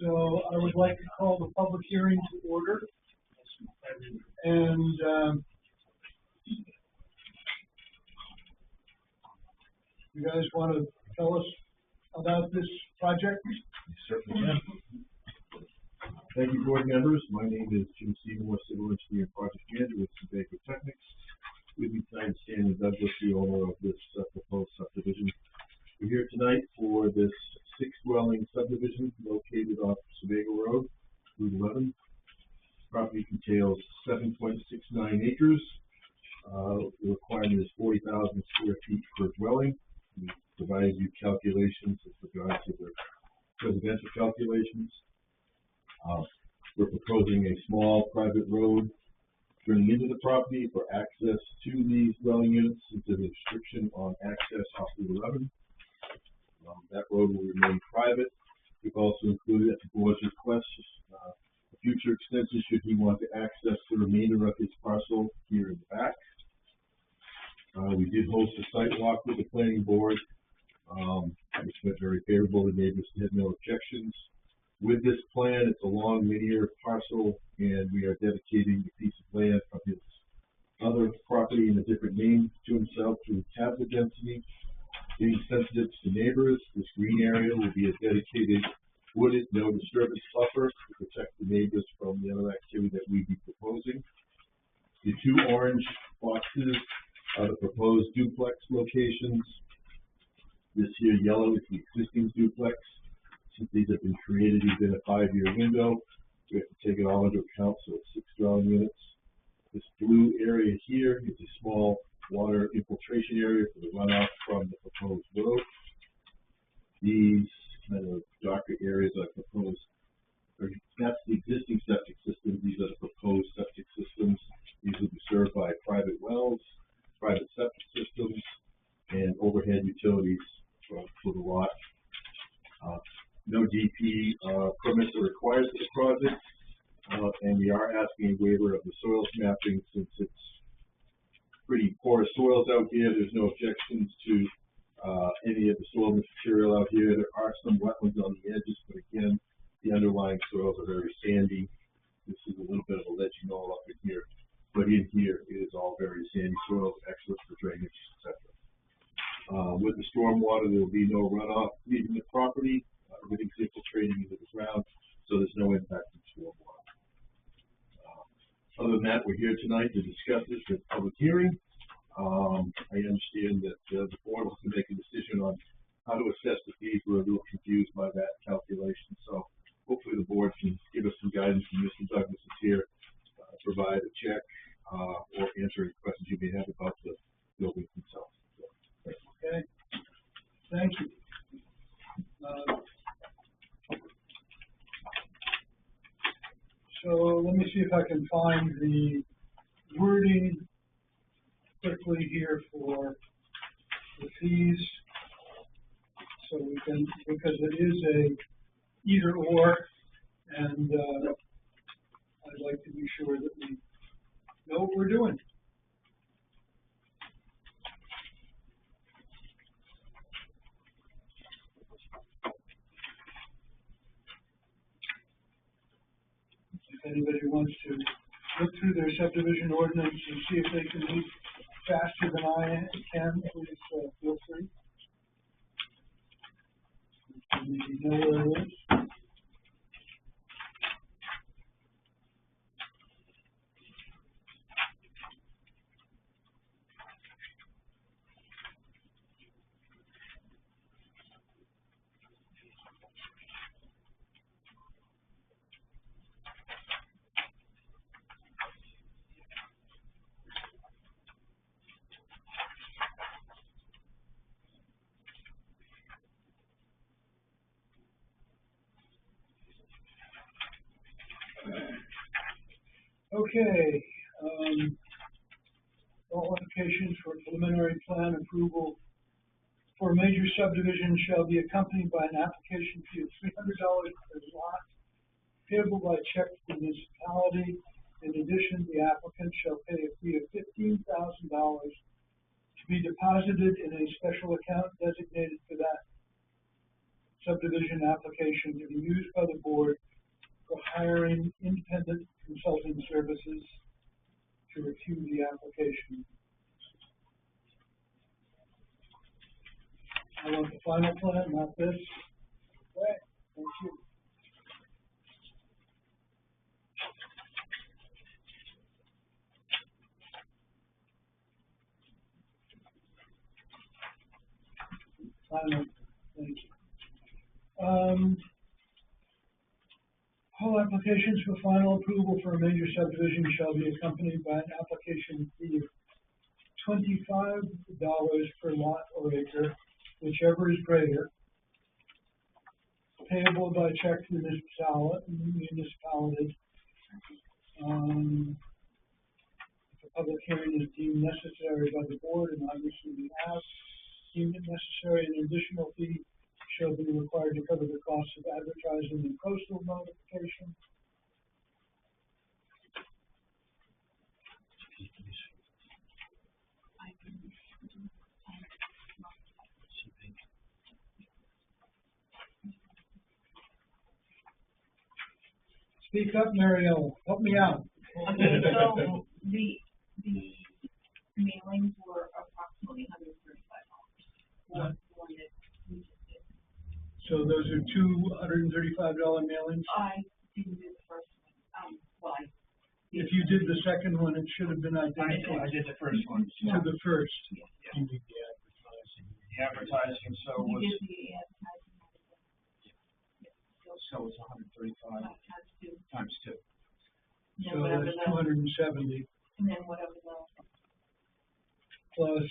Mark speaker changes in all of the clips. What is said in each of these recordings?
Speaker 1: So I would like to call the public hearing to order. And you guys want to tell us about this project?
Speaker 2: You certainly can. Thank you, board members. My name is Jim Seymour, Civil Engineer and Project Manager with Sebago Technics. With me tonight is Stanley Douglas, the owner of this proposed subdivision. We're here tonight for this 6-dwelling subdivision located off Sebago Road, Route 11. Property contains 7.69 acres. The requirement is 40,000 square feet per dwelling. We provided you calculations with regards to the residential calculations. We're proposing a small private road turning into the property for access to these dwelling units since there's a restriction on access off Route 11. That road will remain private. We've also included at the board's request a future extension should he want to access the remainder of his parcel here in the back. We did host a site walk with the planning board, which went very favorable. The neighbors had no objections. With this plan, it's a long linear parcel, and we are dedicating the piece of land from his other property in a different name to himself to have the density. Being sensitive to neighbors, this green area will be a dedicated wooded no disturbance buffer to protect the neighbors from the other activity that we'd be proposing. The 2 orange boxes are the proposed duplex locations. This here yellow is the existing duplex. Since these have been created within a 5-year window, we have to take it all into account, so it's 6 dwelling units. This blue area here is a small water infiltration area for the runoff from the proposed road. These kind of darker areas are proposed, that's the existing septic system. These are the proposed septic systems. These will be served by private wells, private septic systems, and overhead utilities for the lot. No DP permits are required for the project, and we are asking a waiver of the soils mapping since it's pretty porous soils out here. There's no objections to any of the soil material out here. There are some wetlands on the edges, but again, the underlying soils are very sandy. This is a little bit of a ledgy knoll up in here, but in here it is all very sandy soils, excellent for drainage, etc. With the stormwater, there will be no runoff leaving the property. Everything's infiltrating into the ground, so there's no impact on stormwater. Other than that, we're here tonight to discuss this at public hearing. I understand that the board will have to make a decision on how to assess the fees. We're a little confused by that calculation, so hopefully the board can give us some guidance. And Mr. Douglas is here to provide a check or answer any questions you may have about the buildings themselves. So,
Speaker 1: okay, thank you. So let me see if I can find the wording quickly here for the fees. So we can, because it is a either or, and I'd like to be sure that we know what we're doing. If anybody wants to look through their subdivision ordinance and see if they can move faster than I can, please feel free. You know where it is. Okay, all applications for preliminary plan approval for a major subdivision shall be accompanied by an application fee of $300 per lot, payable by check to the municipality. In addition, the applicant shall pay a fee of $15,000 to be deposited in a special account designated for that subdivision application to be used by the board plan, not this. Okay, thank you. Final, thank you. All applications for final approval for a major subdivision shall be accompanied by an application fee of $25 per lot or acre, whichever is greater, payable by check to the municipality. If a public hearing is deemed necessary by the board, and obviously we have deemed it necessary, an additional fee shall be required to cover the costs of advertising and postal notification. Speak up, Mariella, help me out.
Speaker 3: Okay, so the mailings were approximately $135 for the one that we just did.
Speaker 1: So those are $235 mailings?
Speaker 3: I didn't do the first one, well,
Speaker 1: If you did the second one, it should have been identical
Speaker 4: I did the first one.
Speaker 1: to the first.
Speaker 4: Yeah.
Speaker 5: You did the advertising.
Speaker 4: The advertising, so
Speaker 3: we
Speaker 4: was,
Speaker 3: did the advertising.
Speaker 4: so it's 135
Speaker 3: Times two.
Speaker 4: times 2.
Speaker 3: Then
Speaker 1: So
Speaker 3: whatever
Speaker 1: that's
Speaker 3: the,
Speaker 1: 270
Speaker 3: and then whatever the,
Speaker 1: plus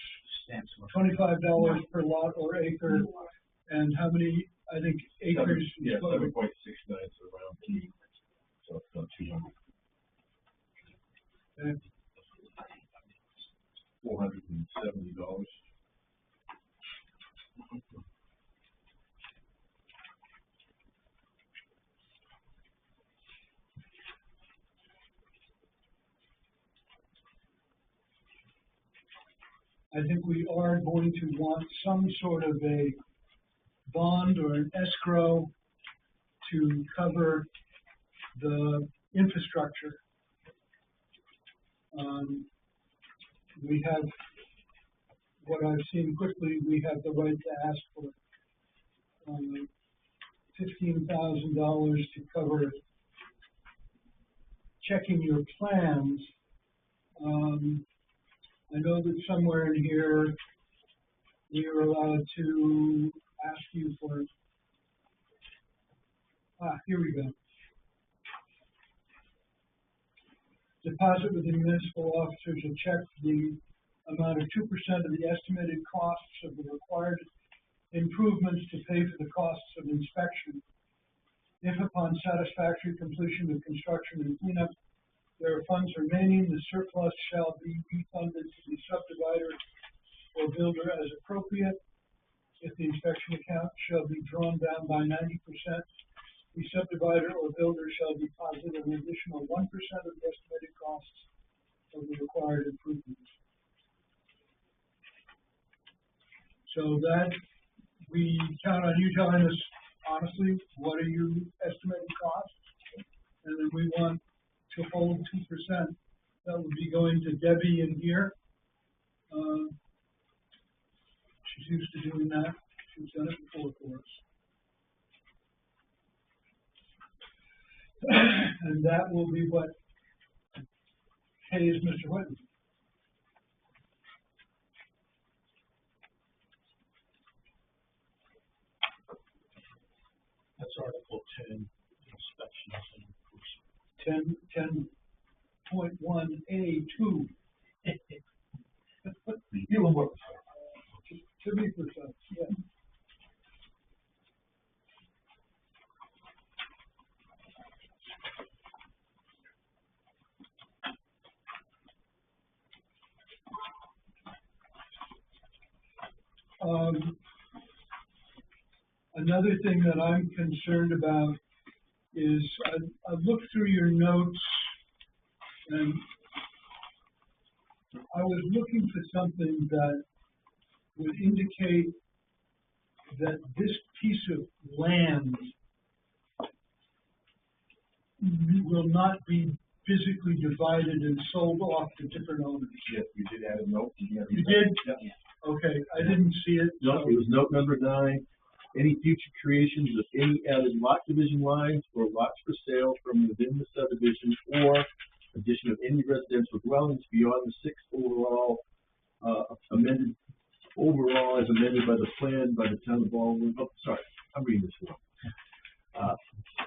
Speaker 4: Stamps were.
Speaker 1: $25 per lot or acre, and how many, I think, acres?
Speaker 2: Yeah,
Speaker 1: is what-
Speaker 2: 7.69 is around, so it's not 200.
Speaker 1: Okay.
Speaker 2: $470.
Speaker 1: I think we are going to want some sort of a bond or an escrow to cover the infrastructure. We have, what I've seen quickly, we have the right to ask for $15,000 to cover checking your plans. I know that somewhere in here, we are allowed to ask you for, here we go. Deposit with the municipal officers will check the amount of 2% of the estimated costs of the required improvements to pay for the costs of inspection. If upon satisfactory completion of construction and cleanup, there are funds remaining, the surplus shall be refunded to the subdivider or builder as appropriate. If the inspection account shall be drawn down by 90%, the subdivider or builder shall deposit an additional 1% of the estimated costs of the required improvements. So that, we count on you telling us honestly, what are your estimated costs? And then we want to hold 2%. That would be going to Debbie in here. She's used to doing that. She's done it before for us. And that will be what pays Mr. Whitten.
Speaker 5: That's Article 10, inspections and enforcement.
Speaker 1: 10.1A2.
Speaker 5: You will work.
Speaker 1: To be precise, yes. Another thing that I'm concerned about is I looked through your notes and I was looking for something that would indicate that this piece of land will not be physically divided and sold off to different owners.
Speaker 2: Yes, we did add a note.
Speaker 1: You did?
Speaker 2: Yeah.
Speaker 1: Okay, I didn't see it.
Speaker 2: No,
Speaker 1: So
Speaker 2: it was note number 9. any future creations of any added lot division lines or lots for sale from within the subdivision or addition of any residential dwellings beyond the 6 overall, amended, overall as amended by the plan by the town of Baldwin. Oh, sorry, I'm reading this wrong.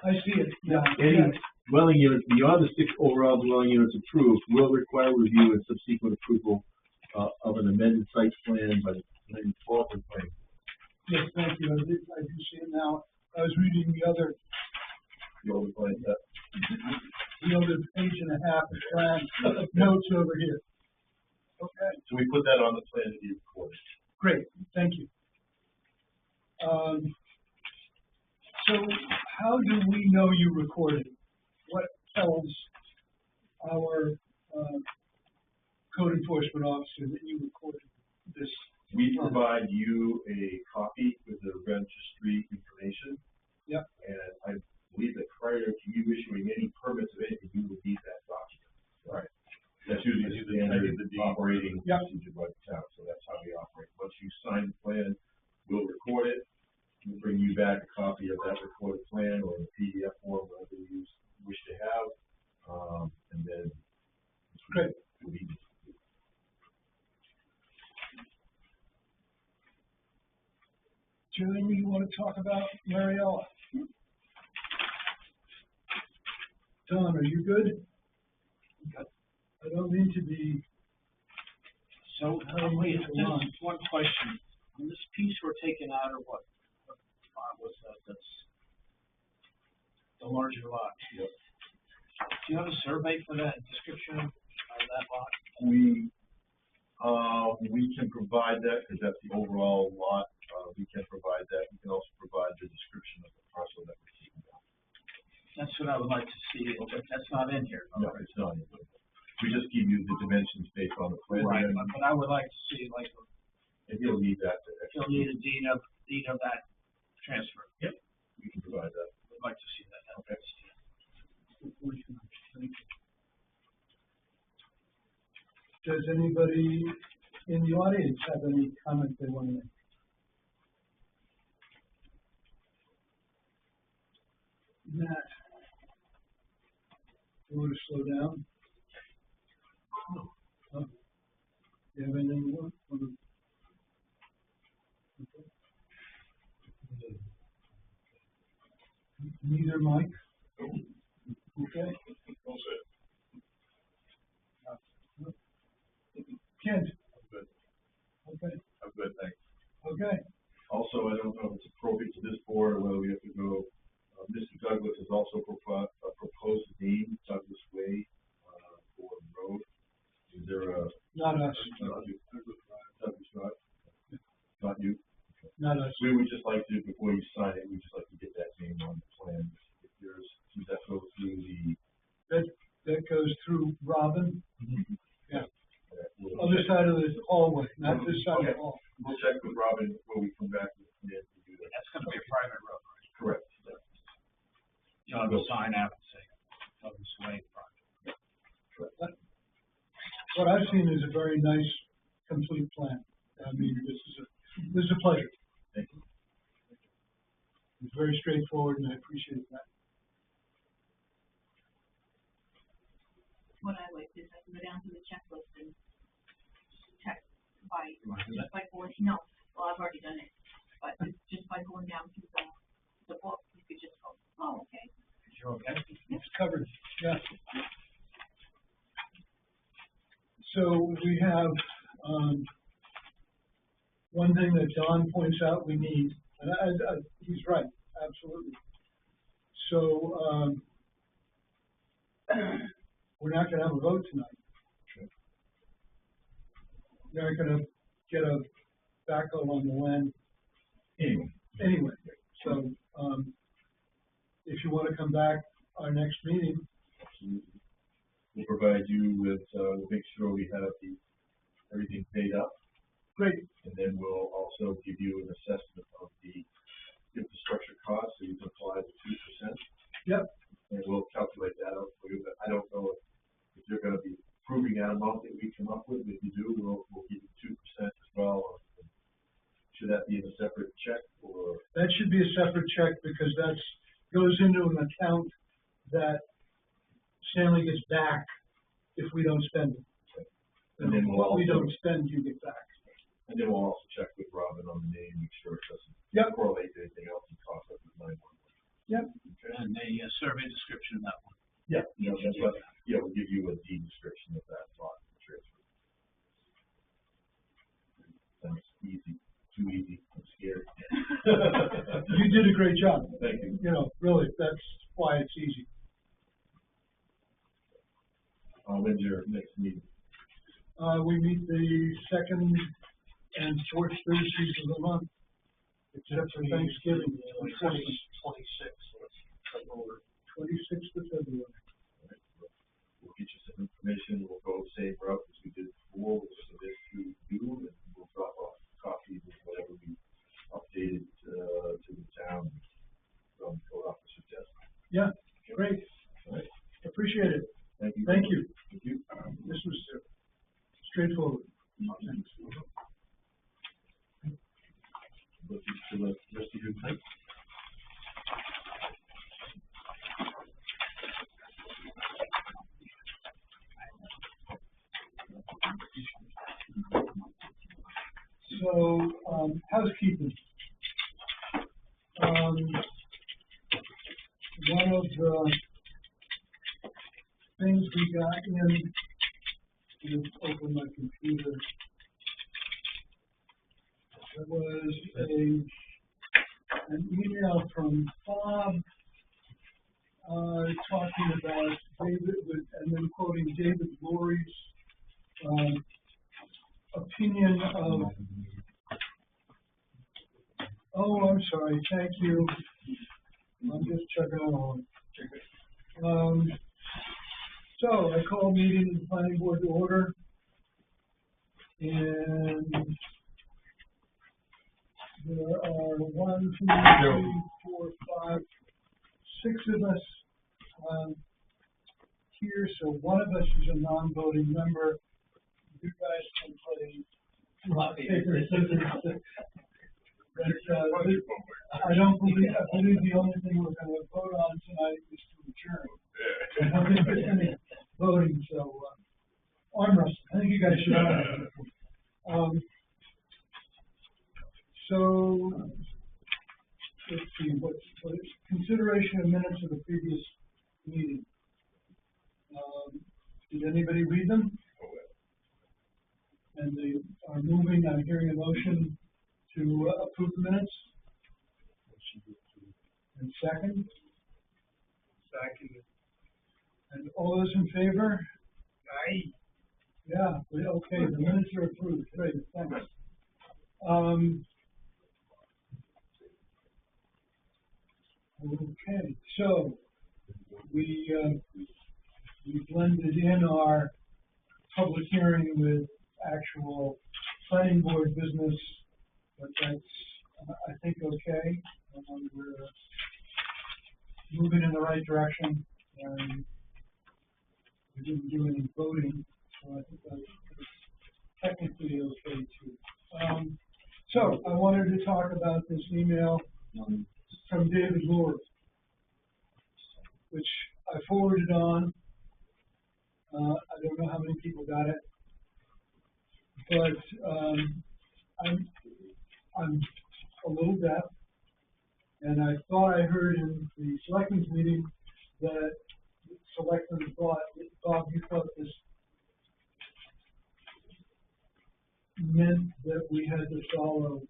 Speaker 1: I see it now.
Speaker 2: Any
Speaker 1: Yeah.
Speaker 2: dwelling units beyond the 6 overall dwelling units approved will require review and subsequent approval of an amended site plan by the Baldwin plan.
Speaker 1: Yes, thank you. I do see it now. I was reading the other
Speaker 2: Plan,
Speaker 1: page and a half of plan notes over here. Okay,
Speaker 2: so we put that on the plan that you recorded.
Speaker 1: great, thank you. So how do we know you recorded? What tells our, code enforcement officer that you recorded this?
Speaker 2: We provide you a copy with the registry information.
Speaker 1: Yep.
Speaker 2: And I believe that prior to you issuing any permits of anything, you would need that document. Right. That's usually the standard operating
Speaker 1: Yep.
Speaker 2: procedure by the town, so that's how we operate. Once you sign the plan, we'll record it. We'll bring you back a copy of that recorded plan or a PDF form, whatever you wish to have. And then.
Speaker 1: Great.
Speaker 2: We'll be-
Speaker 1: Is there anything you want to talk about, Mariella? Don, are you good? I don't mean to be,
Speaker 5: So,
Speaker 1: wait,
Speaker 5: just
Speaker 1: hold on.
Speaker 5: one question. On this piece we're taking out, or what lot was that? That's the larger lot.
Speaker 2: Yep.
Speaker 5: Do you have a survey for that, description of that lot?
Speaker 2: We can provide that, because that's the overall lot, we can provide that, we can also provide the description of the parcel that we're taking out.
Speaker 5: That's what I would like to see, but that's not in here.
Speaker 2: No, it's not, we just give you the dimensions based on the plan.
Speaker 5: Right, but I would like to see, like,
Speaker 2: And you'll need that to
Speaker 5: you'll need a deed of that transfer.
Speaker 2: Yep. We can provide that.
Speaker 5: I'd like to see that.
Speaker 2: Okay.
Speaker 1: Does anybody in the audience have any comment they want to make? Matt, you want to slow down? Oh. You have anything you want? Okay. Neither Mike? Okay. Kent?
Speaker 2: Good.
Speaker 1: Okay,
Speaker 2: I'm good, thanks.
Speaker 1: okay.
Speaker 2: Also, I don't know if it's appropriate to this board or whether we have to go, Mr. Douglas has also proposed a name, Douglas Way, for the road. Is there a?
Speaker 1: Not us,
Speaker 2: Not you. Douglas Drive? Not you?
Speaker 1: not us.
Speaker 2: We would just like to, before you sign it, we'd just like to get that name on the plan. If there's, does that go through the?
Speaker 1: That goes through Robin, yeah.
Speaker 2: We'll
Speaker 1: other side of the hallway, not this side of the
Speaker 2: Okay.
Speaker 1: hall.
Speaker 2: We'll check with Robin before we come back with the plan to do that.
Speaker 5: That's gonna be a private road, right?
Speaker 2: Correct.
Speaker 5: You'll have a sign out and say, Douglas Way project.
Speaker 1: What I've seen is a very nice, complete plan. I mean, this is a pleasure.
Speaker 2: Thank you.
Speaker 1: It's very straightforward, and I appreciate that.
Speaker 3: What I like is I can go down to the checklist and check by, just by going, no, well, I've already done it. But just by going down to the book, you could just go, oh, okay.
Speaker 5: You're okay?
Speaker 1: It's covered, yeah. So we have, one thing that Don points out we need, and he's right, absolutely. So, we're not gonna have a vote tonight. You're not gonna get a backhoe on the land anyway. So, if you wanna come back our next meeting,
Speaker 2: We'll provide you with, we'll make sure we have everything paid up,
Speaker 1: great,
Speaker 2: and then we'll also give you an assessment of the infrastructure costs, so you can apply the 2%.
Speaker 1: yep,
Speaker 2: And we'll calculate that out for you, but I don't know if you're gonna be approving that amount that we come up with. If you do, we'll give you 2% as well. should that be in a separate check or?
Speaker 1: That should be a separate check because goes into an account that Stanley gets back if we don't spend it.
Speaker 2: And then we'll
Speaker 1: What we
Speaker 2: also-
Speaker 1: don't spend, you get back.
Speaker 2: And then we'll also check with Robin on the name, make sure it doesn't
Speaker 1: Yep.
Speaker 2: correlate to anything else and cost us with 911.
Speaker 1: Yep.
Speaker 2: Okay.
Speaker 5: And a survey description of that one.
Speaker 2: Yeah, that's what, we'll give you a deed description of that lot transfer. Sounds easy, too easy, I'm scared.
Speaker 1: You did a great job.
Speaker 2: Thank you.
Speaker 1: You know, really, that's why it's easy.
Speaker 2: When's your next meeting?
Speaker 1: We meet the second and fourth Thursdays of the month, except for Thanksgiving.
Speaker 5: Twenty-six.
Speaker 1: 26th of February.
Speaker 2: We'll get you some information, we'll go the same route as we did before, we'll submit to you, and we'll drop off copies of whatever we updated, to the town from code officer desk.
Speaker 1: Yeah, great.
Speaker 2: All right.
Speaker 1: Appreciate it.
Speaker 2: Thank you.
Speaker 1: Thank you.
Speaker 2: Thank you.
Speaker 1: This was straightforward.
Speaker 2: Look to the rest of your night.
Speaker 1: So, housekeeping. One of the things we got in, let's open my computer. There was an email from Bob, talking about David, and then quoting David Lurie's, opinion of, oh, I'm sorry, thank you. I'm just checking on. So I call meeting of the planning board to order, and there are 1, 2, 3, 4, 5, 6 of us here, so one of us is a non-voting member. You guys can play rock, paper, scissors. But, I believe the only thing we're gonna vote on tonight is to adjourn. I don't think there's any voting, so, arm wrestling, I think you guys should have. So, let's see, what is consideration of minutes of the previous meeting? Did anybody read them? And they are moving, I'm hearing a motion to approve the minutes. And second? Second. And all those in favor? Aye. Yeah, okay, the minutes are approved, great, thanks. Okay, so we blended in our public hearing with actual planning board business, but that's, I think, okay. We're moving in the right direction, and we didn't do any voting, so I think that's technically okay too. So I wanted to talk about this email from David Lurie, which I forwarded on. I don't know how many people got it, but I'm a little deaf, and I thought I heard in the selectmen's meeting that selectmen thought, Bob, you thought this meant that we had to follow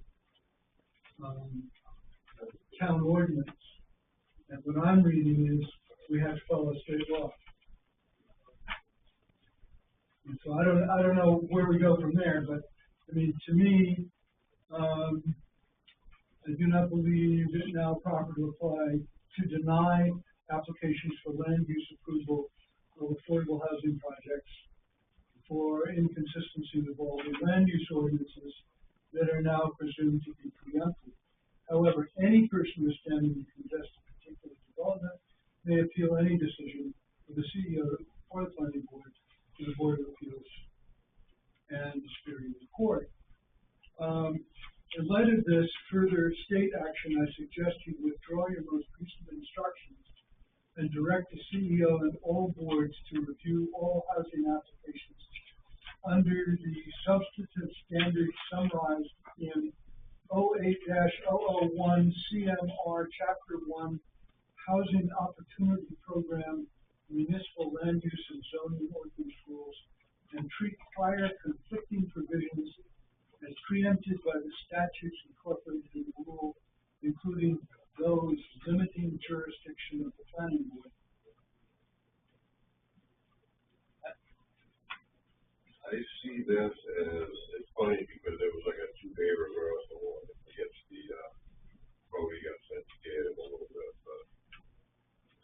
Speaker 1: town ordinance, and what I'm reading is we have to follow state law. And so I don't know where we go from there, but I mean, to me, I do not believe it now proper to apply to deny applications for land use approval of affordable housing projects for inconsistency with all the land use ordinances that are now presumed to be preempted. However, any person withstanding to contest a particular development may appeal any decision of the CEO or the planning board to the Board of Appeals and the Superior Court. In light of this further state action, I suggest you withdraw your most recent instructions and direct the CEO and all boards to review all housing applications under the substantive standards summarized in 08-001 CMR Chapter 1 Housing Opportunity Program Municipal Land Use and Zoning Ordinance Rules and treat prior conflicting provisions as preempted by the statutes incorporated in the rule, including those limiting jurisdiction of the planning board.
Speaker 6: I see this as, it's funny because there was like a two-day reversal against the, Brody got sent scared a little bit, but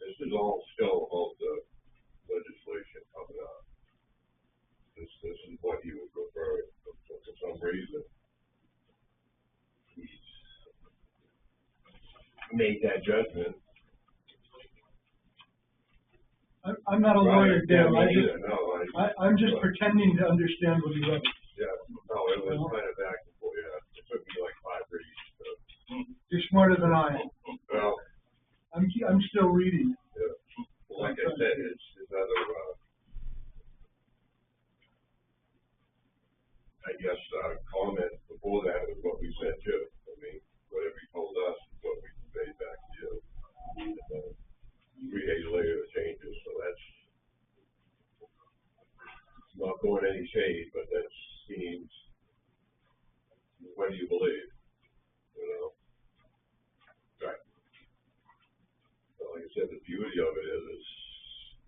Speaker 6: this is all still about the legislation coming up. This is what he was referring to, so for some reason, he's made that judgment.
Speaker 1: I'm not a lawyer, Dan. I'm just
Speaker 6: Right.
Speaker 1: pretending to understand what he wrote.
Speaker 6: Yeah, no, it was kind of back and forth, yeah, it took me like 5 reads to,
Speaker 1: You're smarter than I am.
Speaker 6: well,
Speaker 1: I'm still reading.
Speaker 6: yeah, like I said, it's other, I guess, comment before that was what we said too. I mean, whatever you told us is what we conveyed back to you. And then 3 days later it changes, so that's not throwing any shade, but that seems, what do you believe? You know? Right. So like I said, the beauty of it is it's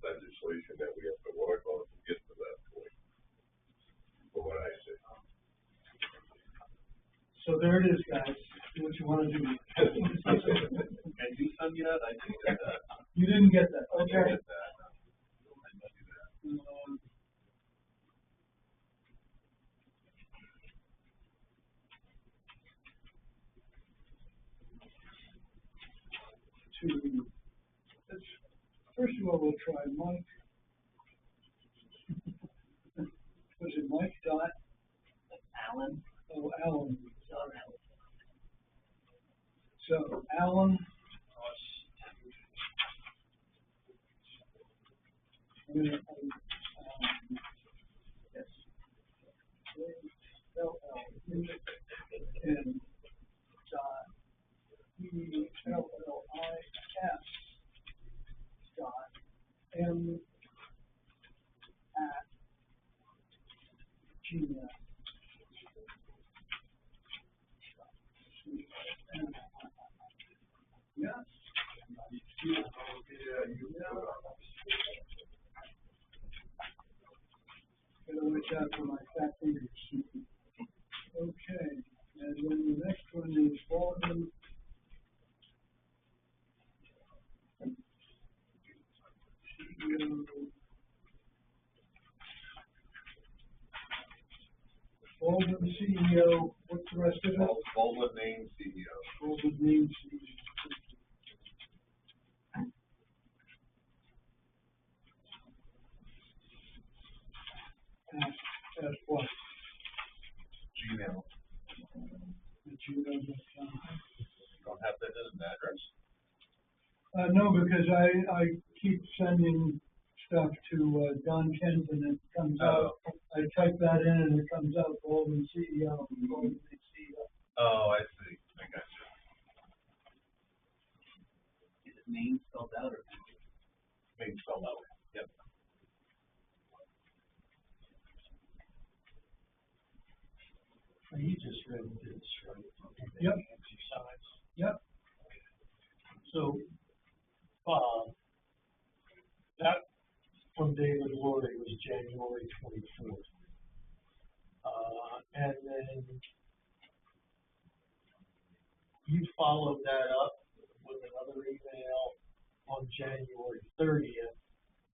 Speaker 6: legislation that we have to work on to get to that point, from what I see.
Speaker 1: So there it is, guys. Do what you want to do.
Speaker 6: Can you send me that? I didn't get that.
Speaker 1: You didn't get that.
Speaker 6: I
Speaker 1: Okay.
Speaker 6: didn't get that. I didn't do that.
Speaker 1: First of all, we'll try Mike. Was it Mike Dot?
Speaker 3: Alan,
Speaker 1: Oh, Alan.
Speaker 3: sorry.
Speaker 1: So Alan. Yes. N dot ELLIS dot M at Gmail. Yes. Gotta watch out for my fat fingers. Okay, and then the next one is Baldwin. Baldwin CEO, what's the rest of it?
Speaker 6: Baldwin Maine CEO.
Speaker 1: Baldwin Maine CEO. As what?
Speaker 6: Gmail.
Speaker 1: Gmail.com.
Speaker 6: Don't have that as an address.
Speaker 1: No, because I keep sending stuff to Don Kent and it comes out. I type that in and it comes out Baldwin CEO, Baldwin CEO.
Speaker 6: Oh, I see. I got you.
Speaker 5: Is it name spelled out or?
Speaker 6: Maine spelled out. Yep.
Speaker 5: You just read this, right?
Speaker 1: Yep.
Speaker 5: Exercise.
Speaker 1: Yep.
Speaker 5: So, that from David Laurie was January 24th. And then you followed that up with another email on January 30th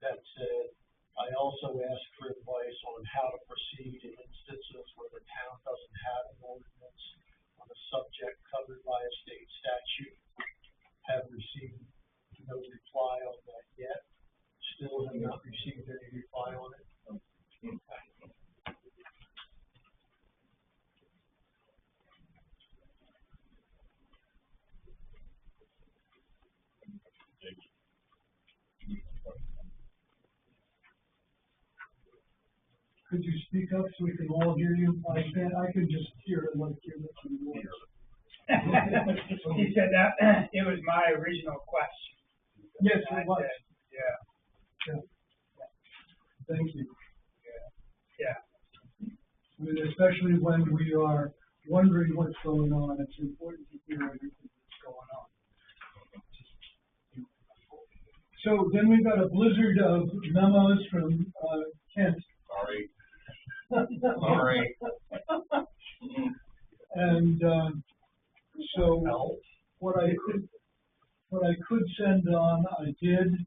Speaker 5: that said, I also asked for advice on how to proceed in instances where the town doesn't have an ordinance on a subject covered by a state statute. Have received no reply on that yet. Still have not received any reply on it. Okay.
Speaker 1: could you speak up so we can all hear you? I can just hear it like you're listening to voice.
Speaker 7: He said that, it was my original question.
Speaker 1: Yes,
Speaker 7: I
Speaker 1: it was.
Speaker 7: said, yeah,
Speaker 1: Thank you.
Speaker 7: yeah.
Speaker 1: I mean, especially when we are wondering what's going on, it's important to hear everything that's going on. So then we've got a blizzard of memos from, Kent.
Speaker 6: Sorry. Sorry.
Speaker 1: And, so what I could send on, I did.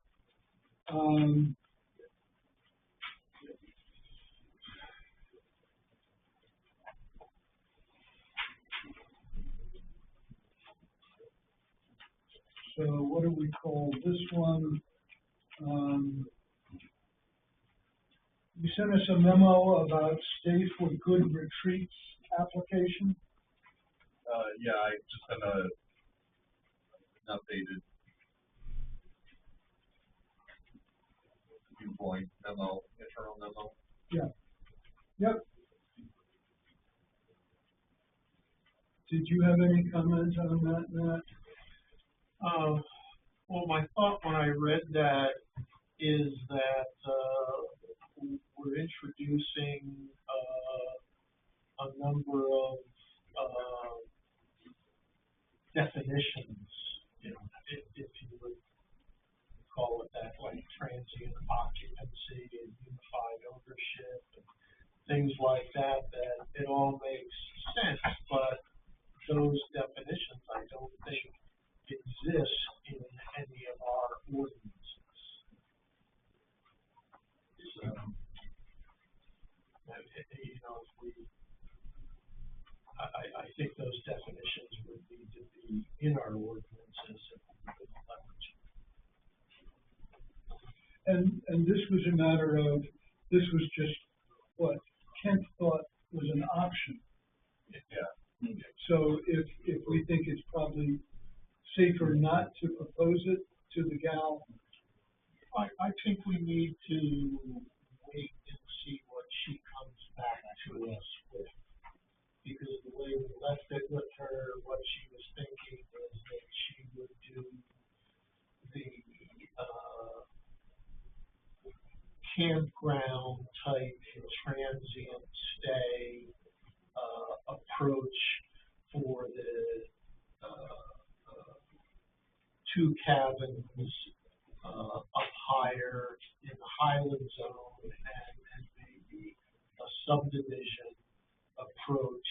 Speaker 1: So what do we call this one? You sent us a memo about Stay for Good Retreats application.
Speaker 6: Yeah, I just sent an updated viewpoint memo, internal memo.
Speaker 1: Yeah. Yep. Did you have any comments on that, Matt?
Speaker 5: Well, my thought when I read that is that, we're introducing, a number of, definitions, you know, if you would call it that, like transient occupancy and unified ownership and things like that, that it all makes sense, but those definitions I don't think exist in any of our ordinances. So, you know, if we, I think those definitions would need to be in our ordinances if we could leverage them.
Speaker 1: And this was a matter of, this was just what Kent thought was an option.
Speaker 6: Yeah.
Speaker 1: So if we think it's probably safer not to propose it to the gal,
Speaker 5: I think we need to wait and see what she comes back to us with. Because the way we left it with her, what she was thinking was that she would do the, campground type transient stay, approach for the, 2 cabins, up higher in the Highland Zone and maybe a subdivision approach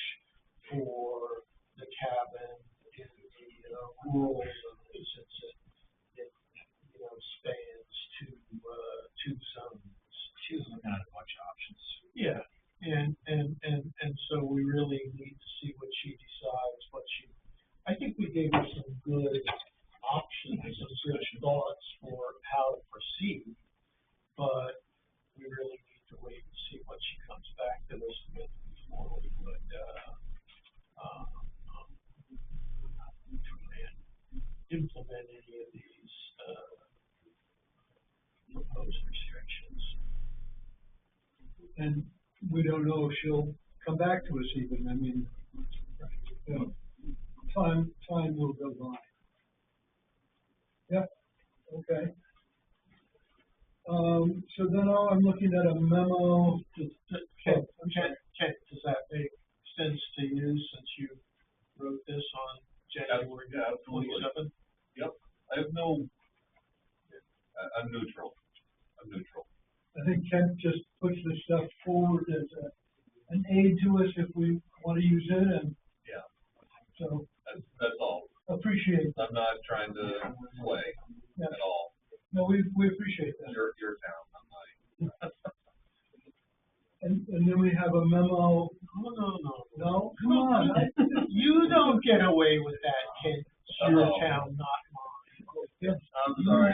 Speaker 5: for the cabin in the, rural zone, since it, you know, spans 2 zones.
Speaker 4: She doesn't have much options.
Speaker 5: Yeah, and so we really need to see what she decides, I think we gave her some good options, some good thoughts for how to proceed, but we really need to wait and see what she comes back to us with before we would, implement any of these, proposed restrictions.
Speaker 1: and we don't know if she'll come back to us even. I mean, you know, time will go by. Yep, okay. So then I'm looking at a memo.
Speaker 5: Kent, does that make sense to you since you wrote this on January
Speaker 6: Yeah, absolutely.
Speaker 5: 27th?
Speaker 6: Yep. I have no, I'm neutral.
Speaker 1: I think Kent just puts this stuff forward as an aid to us if we want to use it, and
Speaker 6: Yeah.
Speaker 1: so
Speaker 6: That's all.
Speaker 1: appreciate that.
Speaker 6: I'm not trying to sway
Speaker 1: Yeah.
Speaker 6: at all.
Speaker 1: No, we appreciate that.
Speaker 6: Your town, not mine.
Speaker 1: And then we have a memo.
Speaker 5: No.
Speaker 1: No, come on.
Speaker 5: You don't get away with that, Kent. It's your
Speaker 6: Uh-oh.
Speaker 5: town, not mine.
Speaker 1: Yes.
Speaker 6: I'm sorry.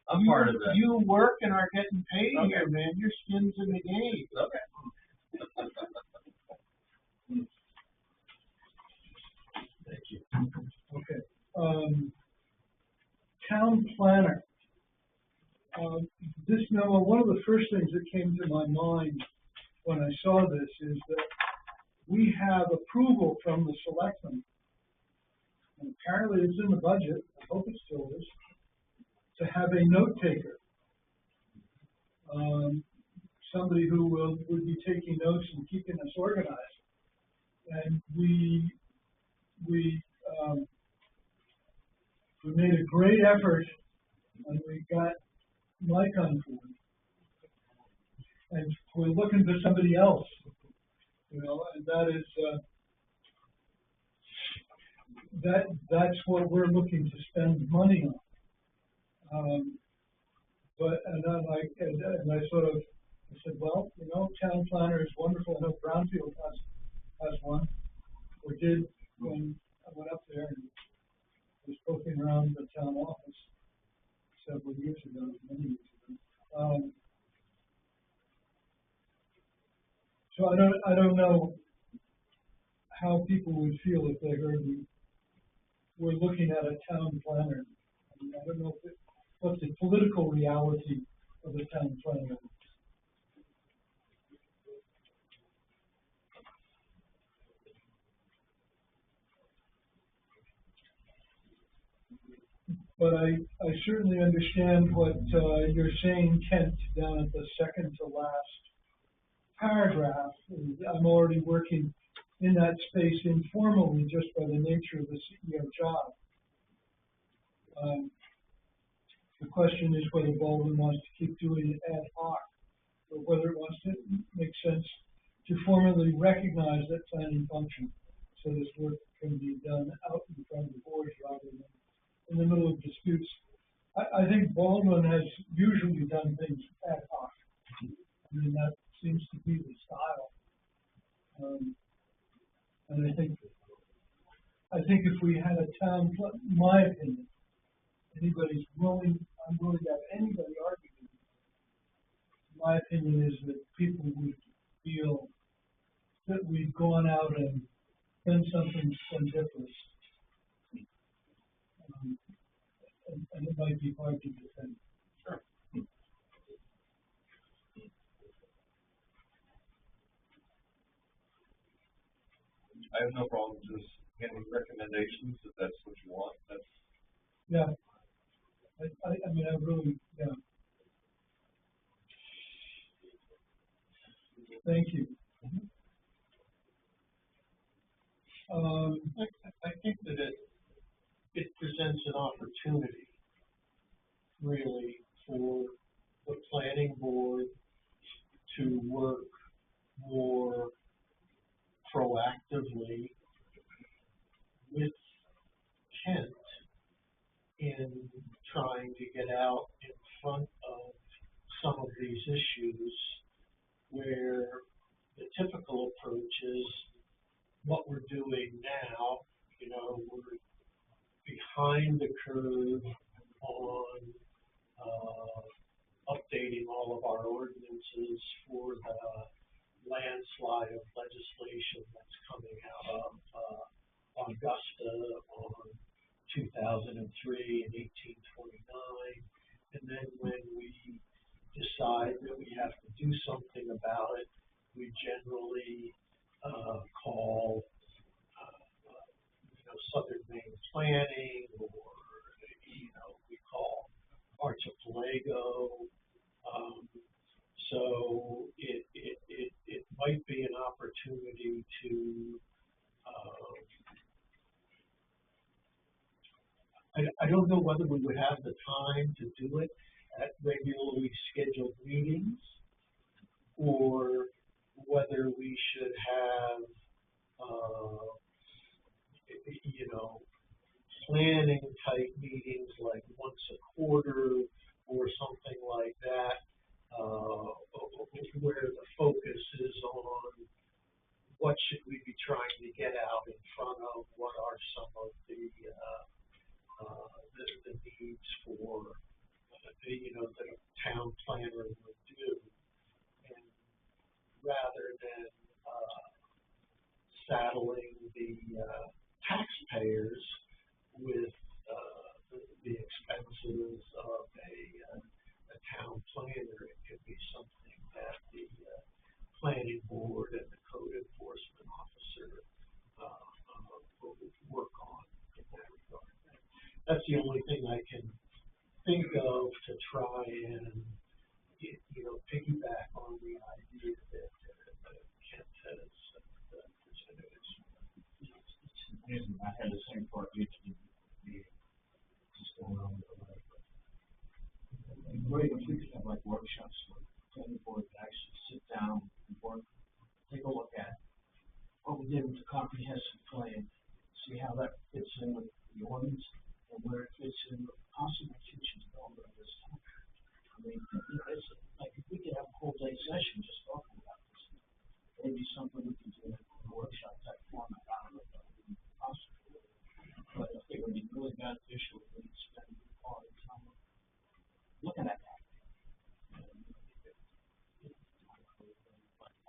Speaker 6: I'm part of that.
Speaker 5: You work and are getting paid here, man. Your skin's in the game.
Speaker 6: Okay.
Speaker 5: Thank you.
Speaker 1: Okay. Town planner. This memo, one of the first things that came to my mind when I saw this is that we have approval from the selectmen, and apparently it's in the budget, I hope it still is, to have a note taker. Somebody who would be taking notes and keeping us organized. And we made a great effort when we got Mike on board. And we're looking for somebody else, you know, and that is, that's what we're looking to spend money on. And I sort of, I said, well, you know, town planner is wonderful. I know Brownfield has one, or did when I went up there and was poking around the town office several years ago, many years ago. So I don't know how people would feel if they heard we're looking at a town planner. I mean, I don't know what the political reality of a town planner is. But I certainly understand what you're saying, Kent, down at the second to last paragraph. I'm already working in that space informally just by the nature of the CEO job. The question is whether Baldwin wants to keep doing it ad hoc, or whether it wants to make sense to formally recognize that planning function so this work can be done out in front of the board rather than in the middle of disputes. I think Baldwin has usually done things ad hoc. I mean, that seems to be the style. And I think if we had a town, my opinion, I'm willing to have anybody argue with me. My opinion is that people would feel that we've gone out and done something splendiferous. And it might be hard to defend.
Speaker 2: Sure.
Speaker 6: I have no problem just getting recommendations if that's what you want. That's
Speaker 1: yeah. I mean, I really, yeah. Thank you.
Speaker 5: I think that it presents an opportunity, really, for the planning board to work more proactively with Kent in trying to get out in front of some of these issues where the typical approach is what we're doing now, you know, we're behind the curve on updating all of our ordinances for the landslide of legislation that's coming out of Augusta on 2003 and 1829. And then when we decide that we have to do something about it, we generally call Southern Maine Planning, or we call Archipelago. So it might be an opportunity to I don't know whether we would have the time to do it at regularly scheduled meetings, or whether we should have planning type meetings like once a quarter or something like that, where the focus is on what should we be trying to get out in front of, what are some of the needs for that a town planner would do, and rather than saddling the taxpayers with the expenses of a try and, piggyback on the idea that Kent has presented.
Speaker 4: It's amazing, I had the same thought yesterday, just going on with the life. Great, if we could have like workshops where planning board could actually sit down and work, take a look at what we did with the comprehensive plan, see how that fits in with the ordinance and where it fits in with possible future development of this town. I mean, it's like if we could have a whole day session just talking about this, maybe something we could do in a workshop type format. I don't know if that would be possible, but I think it would be really beneficial if we could spend all the time looking at that.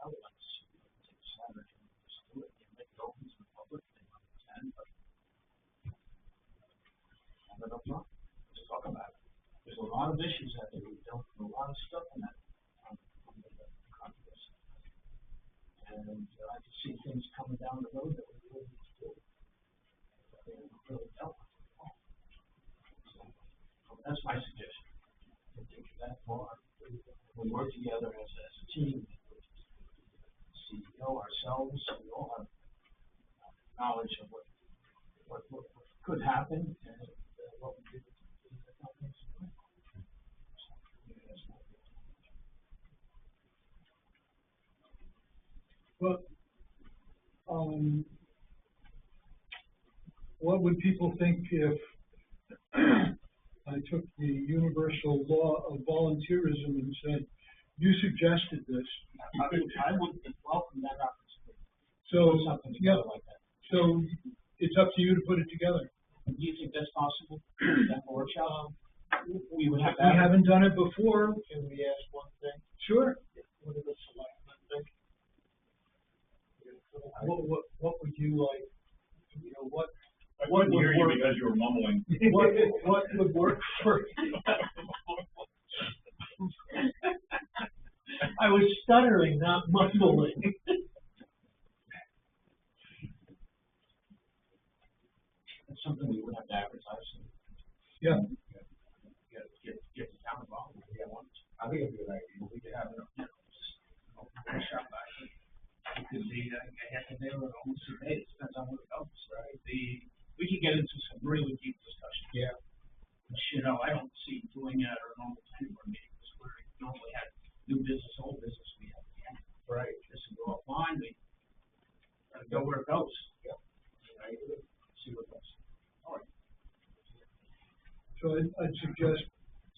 Speaker 4: I would like to see take Saturday and just do it and make it open to the public. They want to attend, but have it up front. Let's talk about it. There's a lot of issues out there. We've dealt with a lot of stuff in that on the Congress. And I can see things coming down the road that we really need to do. They haven't really dealt with it all. So that's my suggestion. We take it that far. We work together as a team. CEO, ourselves, we all have knowledge of what could happen and what we did with the companies.
Speaker 1: Well, what would people think if I took the universal law of volunteerism and said, you suggested this?
Speaker 4: I would welcome that opportunity.
Speaker 1: So,
Speaker 4: Put something together like that.
Speaker 1: So it's up to you to put it together.
Speaker 4: Do you think that's possible? That workshop? We would have.
Speaker 1: We haven't done it before.
Speaker 5: Can we ask one thing?
Speaker 1: Sure.
Speaker 5: What do the selectmen think? What would you like, what?
Speaker 8: I couldn't hear you because you were mumbling.
Speaker 5: What would work for you? I was stuttering, not mumbling.
Speaker 4: It's something we would have to advertise.
Speaker 1: Yeah.
Speaker 4: Get the town involved. Yeah,
Speaker 2: I think it's a good idea.
Speaker 4: we could have an workshop back. It could be a half a day or almost a day. It depends on what it goes, right? We could get into some really deep discussions.
Speaker 5: Yeah.
Speaker 4: Which, I don't see doing at our normal planning board meetings where we normally have new business, old business. We have
Speaker 5: Right.
Speaker 4: this will go offline. We go where it goes.
Speaker 5: Yep.
Speaker 4: Right? See what goes. All right.
Speaker 1: So I'd suggest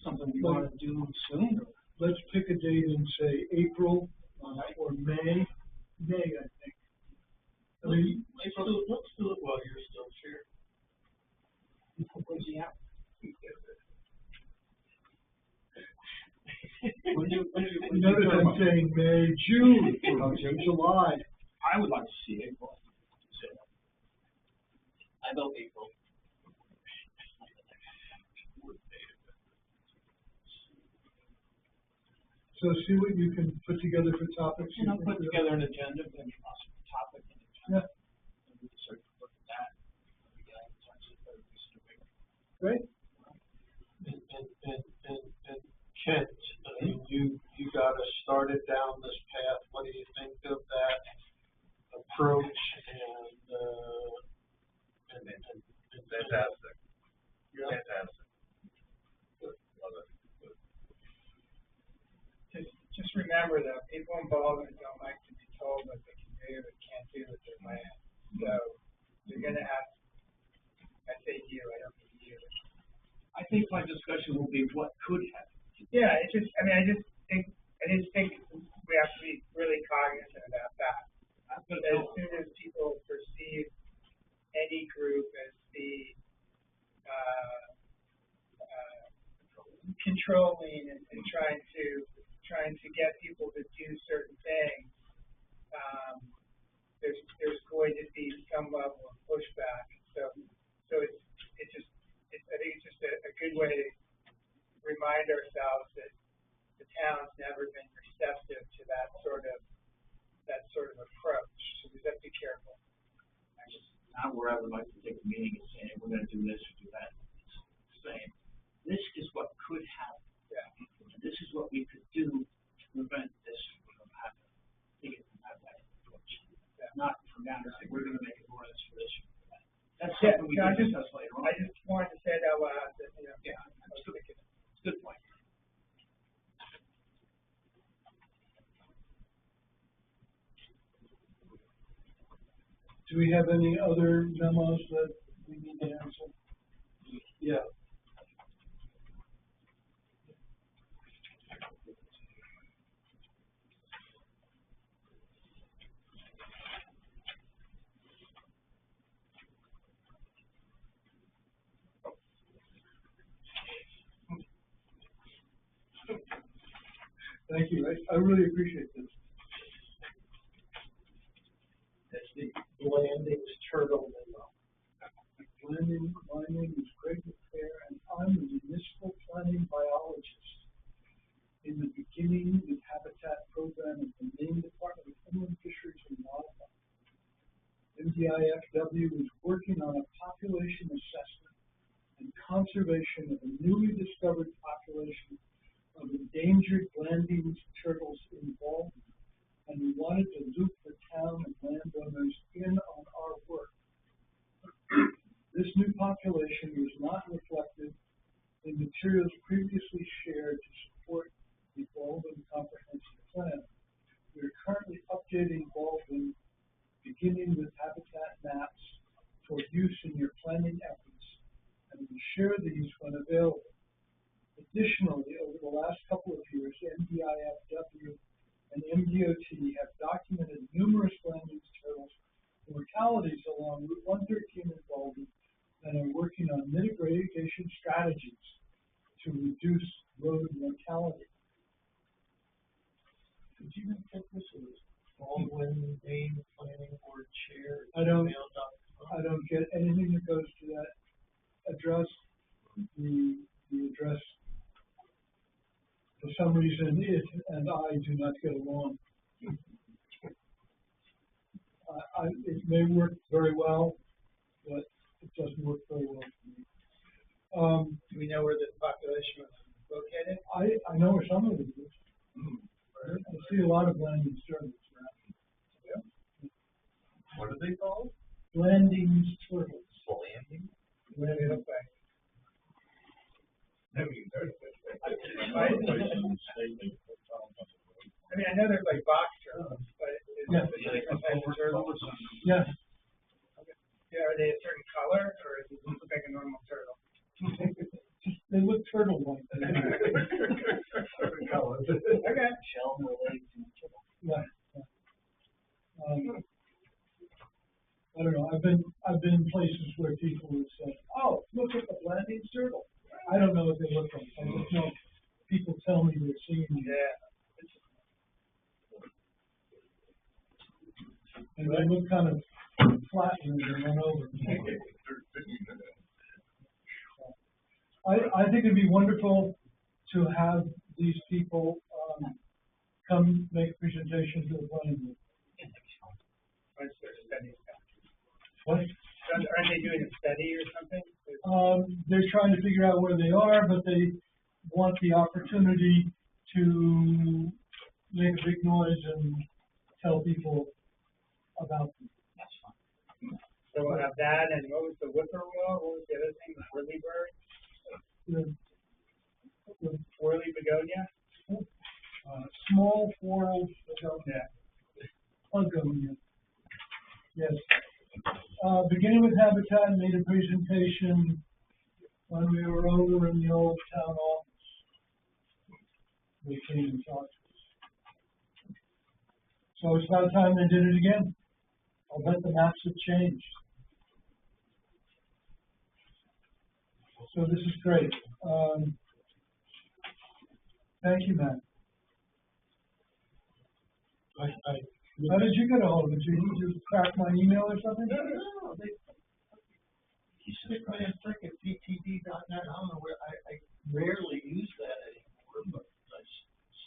Speaker 4: Something we want to do soon.
Speaker 1: let's pick a date and say April or May. May, I think. I mean,
Speaker 5: Let's do it while you're still chair.
Speaker 4: Where's he at?
Speaker 1: notice I'm saying May, June, July.
Speaker 4: I would like to see April. I vote April.
Speaker 1: So see what you can put together for topics.
Speaker 4: Put together an agenda, maybe possible topic and agenda.
Speaker 1: Yeah.
Speaker 4: And we can start to look at that.
Speaker 1: Great.
Speaker 5: And Kent, you got us started down this path. What do you think of that approach and
Speaker 6: Fantastic.
Speaker 5: yeah.
Speaker 6: Fantastic. Love it.
Speaker 7: Just remember though, people involved don't like to be told what they can do and can't do with their land. So you're gonna have, I say you, I don't mean you.
Speaker 4: I think my discussion will be what could happen.
Speaker 7: Yeah, I just think we have to be really cognizant about that. As soon as people perceive any group as the controlling and trying to get people to do certain things, there's going to be some level of pushback. So I think it's just a good way to remind ourselves that the town's never been receptive to that sort of approach. So we have to be careful.
Speaker 4: Not where I would like to take a meeting and say, hey, we're going to do this or do that. It's saying, this is what could happen.
Speaker 7: Yeah.
Speaker 4: we
Speaker 7: Yeah,
Speaker 4: can discuss later on.
Speaker 7: I just wanted to say it out loud, that, you know.
Speaker 4: Yeah,
Speaker 7: I was thinking,
Speaker 4: it's a good point.
Speaker 1: Do we have any other memos that we need to answer? Yeah. Thank you. I really appreciate this.
Speaker 5: That's the Blandings turtle memo.
Speaker 1: Planning, my name is Greg McFair, and I'm a municipal planning biologist. In the beginning, the habitat program of the Maine Department of Inland Fisheries and Wildlife. MDIFW is working on a population assessment and conservation of a newly discovered population of endangered Blandings turtles in Baldwin, and we wanted to loop the town and landowners in on our work. This new population was not reflected in materials previously shared to support the Baldwin Comprehensive Plan. We are currently updating Baldwin, beginning with habitat maps for use in your planning efforts, and we share these when available. Additionally, over the last couple of years, MDIFW and MDOT have documented numerous Blandings turtles mortalities along Route 113 in Baldwin, and are working on mitigation strategies to reduce road mortality.
Speaker 5: Did you get this? It was Baldwin, Maine Planning Board Chair.
Speaker 1: I don't
Speaker 5: email.com.
Speaker 1: I don't get anything that goes to that address. The address, for some reason, it and I do not get along. It may work very well, but it doesn't work very well for me.
Speaker 7: do we know where the population was located?
Speaker 1: I know where some of it is. I see a lot of Blandings turtles around.
Speaker 2: What are they called?
Speaker 1: Blandings turtles.
Speaker 2: Blanding?
Speaker 7: What do they look like?
Speaker 6: I mean,
Speaker 7: I know there's like box turtles, but it's
Speaker 1: Yeah.
Speaker 7: a different type of turtle.
Speaker 1: Yeah.
Speaker 7: Yeah, are they a certain color, or does it look like a normal turtle?
Speaker 1: They look turtle-like.
Speaker 7: Okay.
Speaker 4: Shell, no legs, and turtle.
Speaker 1: Yeah. I don't know. I've been in places where people would say, "Oh, look at the Blandings turtle." I don't know what they look like. I just know people tell me they're seeing them.
Speaker 7: Yeah.
Speaker 1: And they look kind of flat when they run over. I think it'd be wonderful to have these people come make a presentation to the planning board.
Speaker 7: What's their study stuff?
Speaker 1: What?
Speaker 7: Aren't they doing a study or something?
Speaker 1: They're trying to figure out where they are, but they want the opportunity to make a big noise and tell people about them.
Speaker 4: That's fine.
Speaker 7: So we'll have that, and what was the whippoorwill? What was the other thing? Whirly bird?
Speaker 1: The
Speaker 7: Whirly begonia?
Speaker 1: small whorls begonia. Begonia. Yes. Beginning with habitat, made a presentation when we were over in the old town office. They came and talked to us. So it's about time they did it again. I'll bet the maps have changed. So this is great. Thank you, Matt. How did you get a hold of it? Did you just crack my email or something?
Speaker 5: No, they stick me in frickin' PTD.net. I don't know where, I rarely use that anymore, but I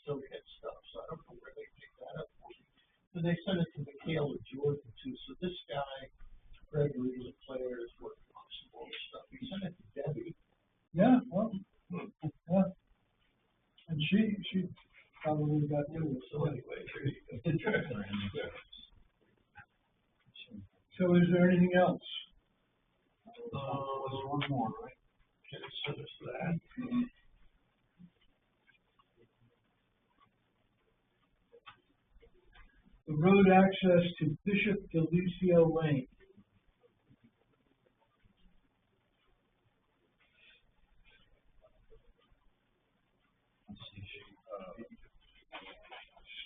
Speaker 5: still get stuff, so I don't know where they pick that up for me. But they sent it to Michaela Jordan too, so this guy, Gregory LeClaire, is working on some more stuff. He sent it to Debbie.
Speaker 1: Yeah, well, yeah. And she probably got through it.
Speaker 5: So anyway, there you go.
Speaker 1: So is there anything else?
Speaker 5: Was one more, right? Okay, so there's that.
Speaker 1: The road access to Bishop Delicio Lane.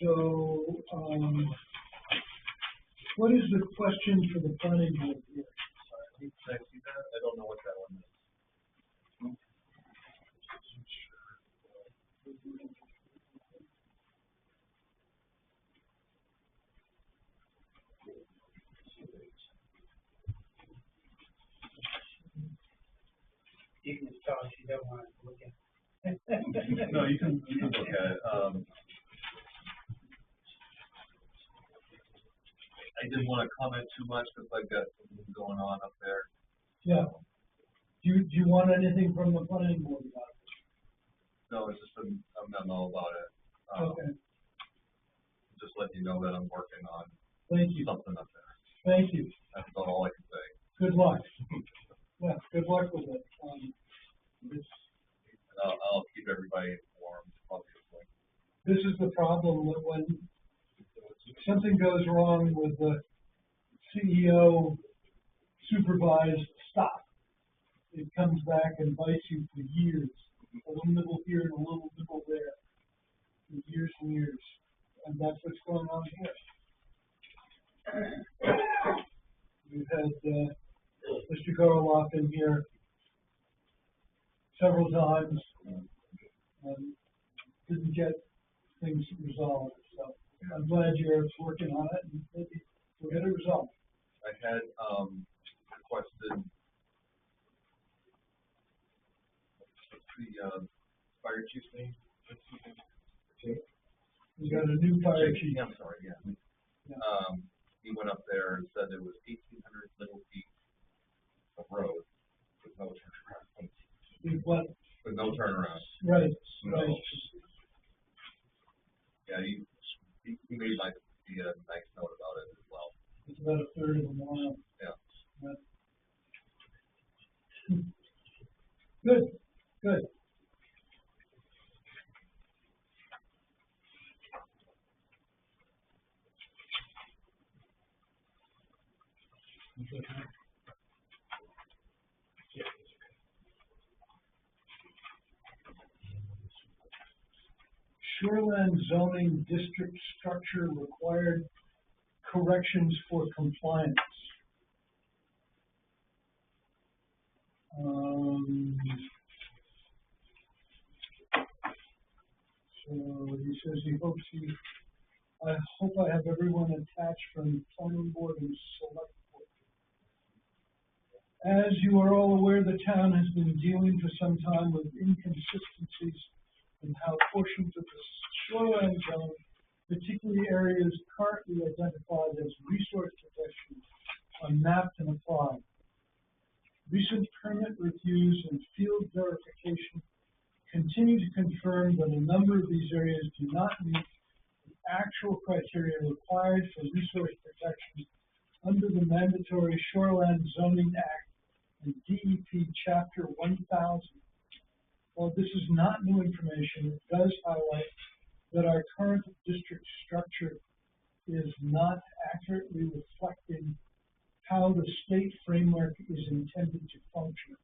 Speaker 1: So, what is the question for the planning board here?
Speaker 2: Can I see that? I don't know what that one is.
Speaker 7: You can just tell us you don't want to look at.
Speaker 2: No, you can look at it. I didn't want to comment too much because I've got something going on up there.
Speaker 1: Yeah. Do you want anything from the planning board about it?
Speaker 2: No, it's just a memo about it.
Speaker 1: Okay,
Speaker 2: Just let you know that I'm working on
Speaker 1: thank you,
Speaker 2: something up there.
Speaker 1: thank you.
Speaker 2: That's about all I can say.
Speaker 1: Good luck. Yeah, good luck with it. This,
Speaker 2: And I'll keep everybody informed, obviously.
Speaker 1: this is the problem that when something goes wrong with the CEO supervised stop, it comes back and bites you for years. A little nibble here and a little nibble there, for years and years. And that's what's going on here. We've had, Mr. Garlock in here several times, and didn't get things resolved, so I'm glad you're working on it, and maybe we'll get it resolved.
Speaker 2: I had requested the fire chief's name.
Speaker 1: We got a new fire chief.
Speaker 2: I'm sorry, yeah.
Speaker 1: Yeah.
Speaker 2: He went up there and said there was 1,800 little feet of road with no turnaround.
Speaker 1: What?
Speaker 2: With no turnaround.
Speaker 1: Right,
Speaker 2: No.
Speaker 1: right.
Speaker 2: Yeah, he made like a nice note about it as well.
Speaker 1: It's about a third of a mile.
Speaker 2: Yeah.
Speaker 1: Yeah. Good, good. Shoreland zoning district structure required corrections for compliance. So he says I hope I have everyone attached from planning board and select board. As you are all aware, the town has been dealing for some time with inconsistencies in how portions of the shoreline zone, particularly areas currently identified as resource protection, are mapped and applied. Recent permit reviews and field verification continue to confirm that a number of these areas do not meet the actual criteria required for resource protection under the mandatory Shoreland Zoning Act and DEP Chapter 1000. While this is not new information, it does highlight that our current district structure is not accurately reflecting how the state framework is intended to function.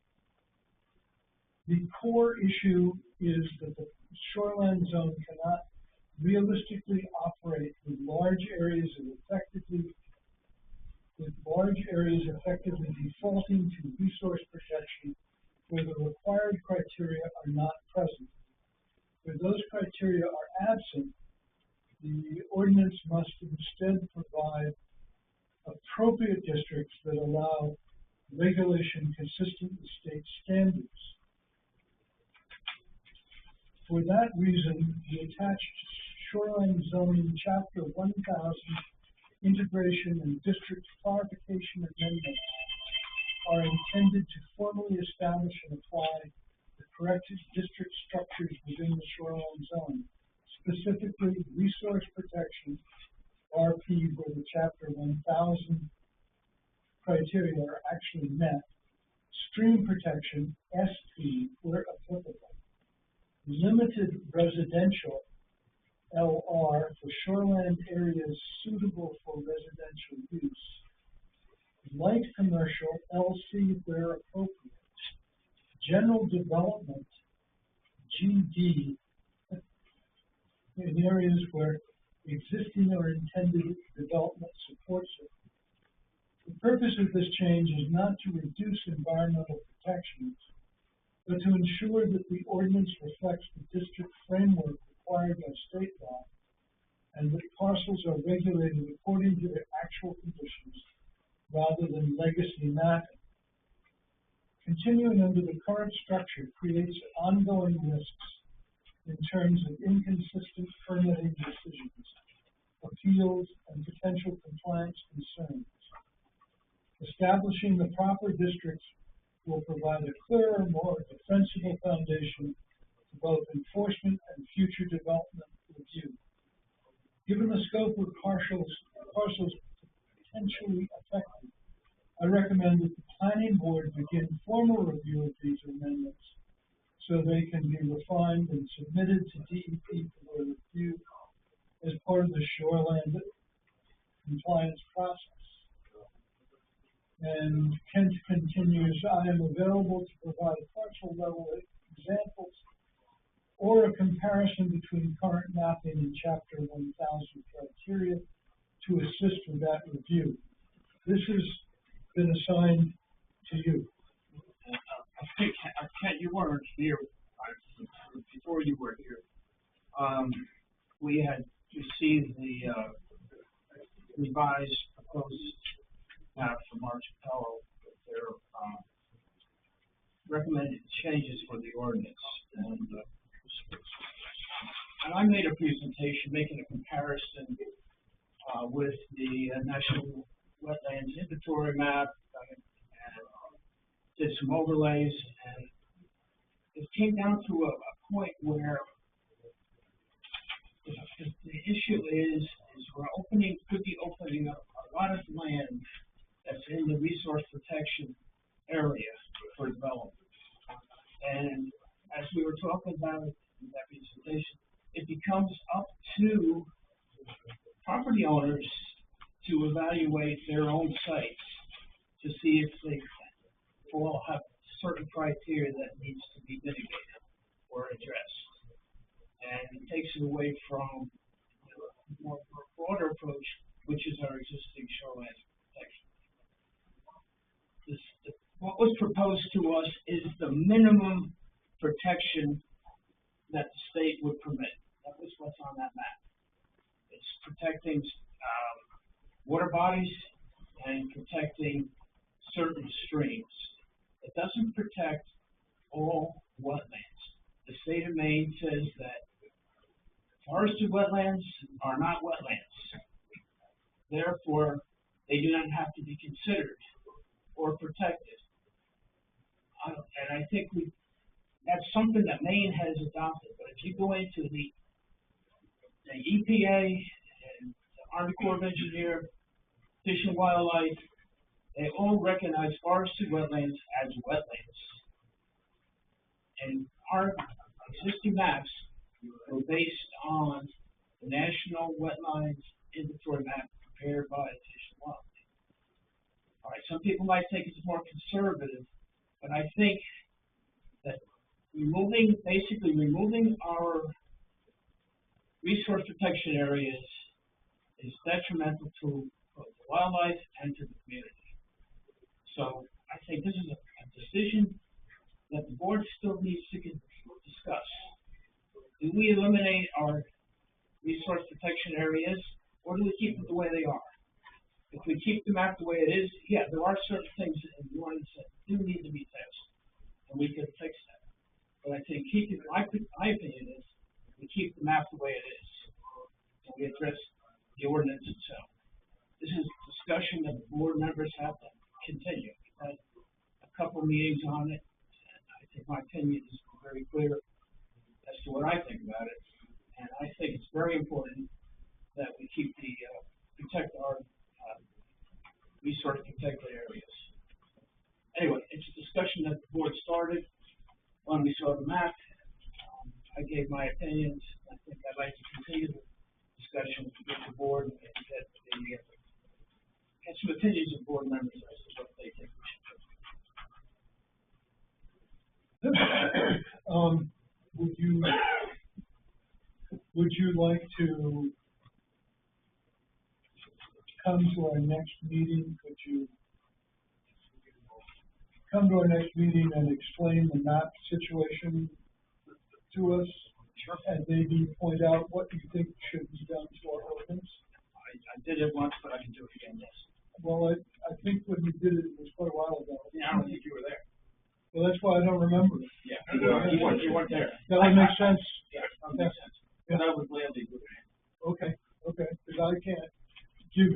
Speaker 1: The core issue is that the shoreline zone cannot realistically operate with large areas effectively defaulting to resource protection where the required criteria are not present. Where those criteria are absent, the ordinance must instead provide appropriate districts that allow regulation consistent with state standards. For that reason, the attached Shoreline Zoning Chapter 1000 Integration and District Clarification Amendments are intended to formally establish and apply the corrected district structures within the shoreline zone, specifically resource protection, RP, where the Chapter 1000 criteria are actually met, stream protection, SP, where applicable, limited residential, LR, for shoreland areas suitable for residential use, light commercial, LC, where appropriate, general development, GD, in areas where existing or intended development supports it. The purpose of this change is not to reduce environmental protections, but to ensure that the ordinance reflects the district framework required by state law, and that parcels are regulated according to their actual conditions rather than legacy mapping. Continuing under the current structure creates ongoing risks in terms of inconsistent permitting decisions, appeals, and potential compliance concerns. Establishing the proper districts will provide a clearer, more defensible foundation for both enforcement and future development review. Given the scope of parcels potentially affected, I recommend that the planning board begin formal review of these amendments so they can be refined and submitted to DEP for their review as part of the shoreland compliance process. And Kent continues, I am available to provide parcel level examples or a comparison between current mapping and Chapter 1000 criteria to assist with that review. This has been assigned to you.
Speaker 4: I think, Kent, you weren't here, before you were here. We had received the revised proposed map from March Pello with their recommended changes for the ordinance. And I made a presentation making a comparison with the National Wetlands Inventory map and did some overlays, and it came down to a point where the issue is we're could be opening up a lot of land that's in the resource protection area for development. And as we were talking about in that presentation, it becomes up to property owners to evaluate their own sites to see if they all have certain criteria that needs to be mitigated or addressed. And it takes it away from a more broader approach, which is our existing shoreline protection. What was proposed to us is the minimum protection that the state would permit. That was what's on that map. It's protecting water bodies and protecting certain streams. It doesn't protect all wetlands. The state of Maine says that forested wetlands are not wetlands. Therefore, they do not have to be considered or protected. And I think that's something that Maine has adopted. But if you go into the EPA and the Army Corps of Engineers, Fish and Wildlife, they all recognize forested wetlands as wetlands. And our existing maps were based on the National Wetlands Inventory map prepared by Fish and Wildlife. All right, some people might think it's more conservative, but I think that basically removing our resource protection areas is detrimental to both the wildlife and to the community. So I think this is a decision that the board still needs to discuss. Do we eliminate our resource protection areas, or do we keep them the way they are? If we keep the map the way it is, yeah, there are certain things in the ordinance that do need to be fixed, and we can fix that. But I think my opinion is we keep the map the way it is, and we address the ordinance itself. This is a discussion that the board members have to continue. We've had a couple meetings on it, and I think my opinion is very clear as to what I think about it. And I think it's very important that we keep protect our resource protected areas. Anyway, it's a discussion opinions. I think I'd like to continue the discussion with the board and get some opinions of board members as to what they think we should do.
Speaker 1: Would you like to come to our next meeting? Could you come to our next meeting and explain the map situation to us?
Speaker 4: Sure.
Speaker 1: And maybe point out what you think should be done to our ordinance?
Speaker 4: I did it once, but I can do it again, yes.
Speaker 1: Well, I think when you did it, it was quite a while ago.
Speaker 4: Yeah, I don't think you were there.
Speaker 1: Well, that's why I don't remember it.
Speaker 4: Yeah, you weren't there.
Speaker 1: That would make sense.
Speaker 4: Yeah, that would make sense. But I would gladly do it.
Speaker 1: Okay, because I can't give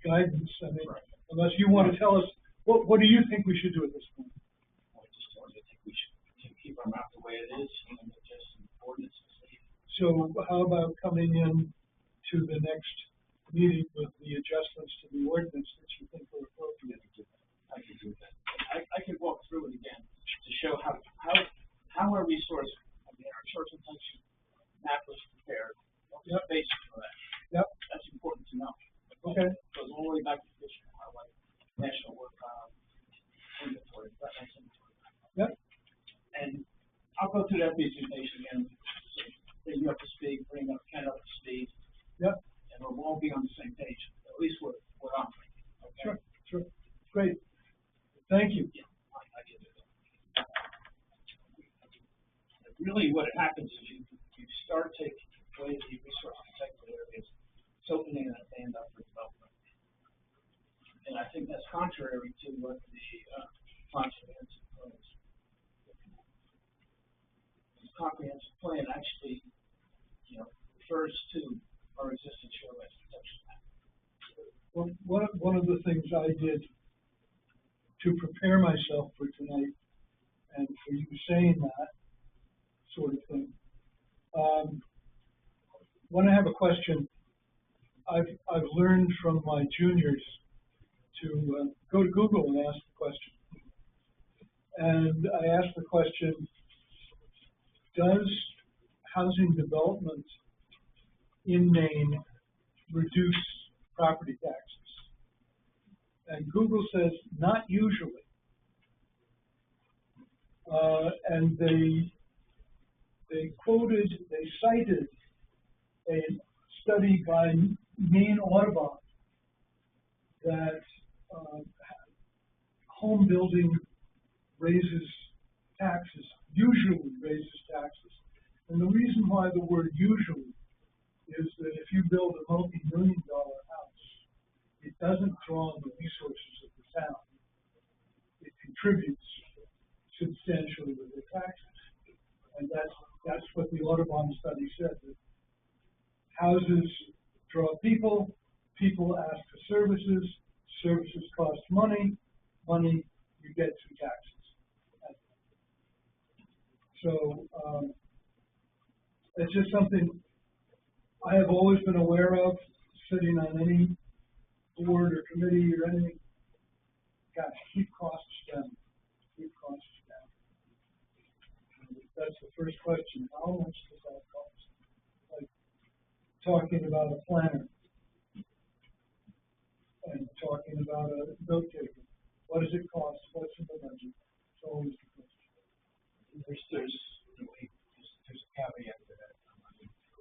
Speaker 1: guidance, I mean,
Speaker 4: Right.
Speaker 1: unless you want to tell us, what do you think we should do at this point?
Speaker 4: I just don't think we should keep our map the way it is and just ordinances.
Speaker 1: So how about coming in to the next meeting with the adjustments to the ordinance that you think are appropriate?
Speaker 4: I could do that. I could walk through it again to show how our resource, our source protection map was prepared.
Speaker 1: Yep.
Speaker 4: Basis for that.
Speaker 1: Yep.
Speaker 4: That's important to know.
Speaker 1: Okay.
Speaker 4: It goes all the way back to Fisher, like national work inventory. That makes inventory.
Speaker 1: Yep.
Speaker 4: And I'll go through that presentation again, bring you up to speed, bring up Ken up to speed.
Speaker 1: Yep.
Speaker 4: And we'll all be on the same page, at least what I'm thinking. Okay?
Speaker 1: Sure. Great. Thank you.
Speaker 4: Yeah, I can do that. Really, what happens is you start taking away the resource protected areas, it's opening that land up for development. And I think that's contrary to what the comprehensive plan is. The comprehensive plan actually, refers to our existing shoreline protection map.
Speaker 1: Well, one of the things I did to prepare myself for tonight, and for you saying that sort of thing, when I have a question, I've learned from my juniors to go to Google and ask the question. And I asked the question, does housing development in Maine reduce property taxes? And Google says, not usually. And they cited a study by Maine Audubon that home building usually raises taxes. And the reason why the word usually is that if you build a multi-million-dollar house, it doesn't draw on the resources of the town. It contributes substantially to the taxes. And that's what the Audubon study said, that houses draw people, people ask for services, services cost money, you get through taxes. So it's just something I have always been aware of, sitting on any board or committee or anything. Gosh, keep costs down. Keep costs down. That's the first question. How much does that cost? Like talking about a planner and talking about a note taker. What does it cost? What's in the budget? It's always the question.
Speaker 4: There's a caveat to that.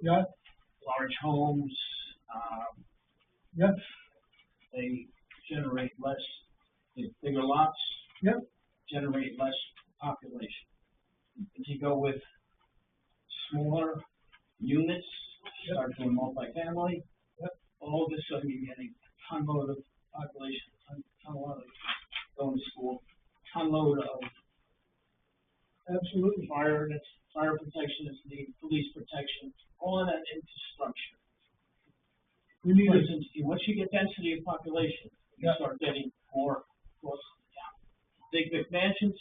Speaker 1: Yeah.
Speaker 4: Large homes,
Speaker 1: Yep.
Speaker 4: they generate less, bigger lots,
Speaker 1: Yep.
Speaker 4: generate less population. If you go with smaller units, start doing multifamily,
Speaker 1: Yep.
Speaker 4: all of a sudden you're getting a ton load of population, ton load of going to school, ton load of
Speaker 1: Absolutely.
Speaker 4: fire protection is needed, police protection, all of that infrastructure.
Speaker 1: We need
Speaker 4: Once you get density of population, you
Speaker 1: Yeah.
Speaker 4: start getting more close to the town. Big McMansions,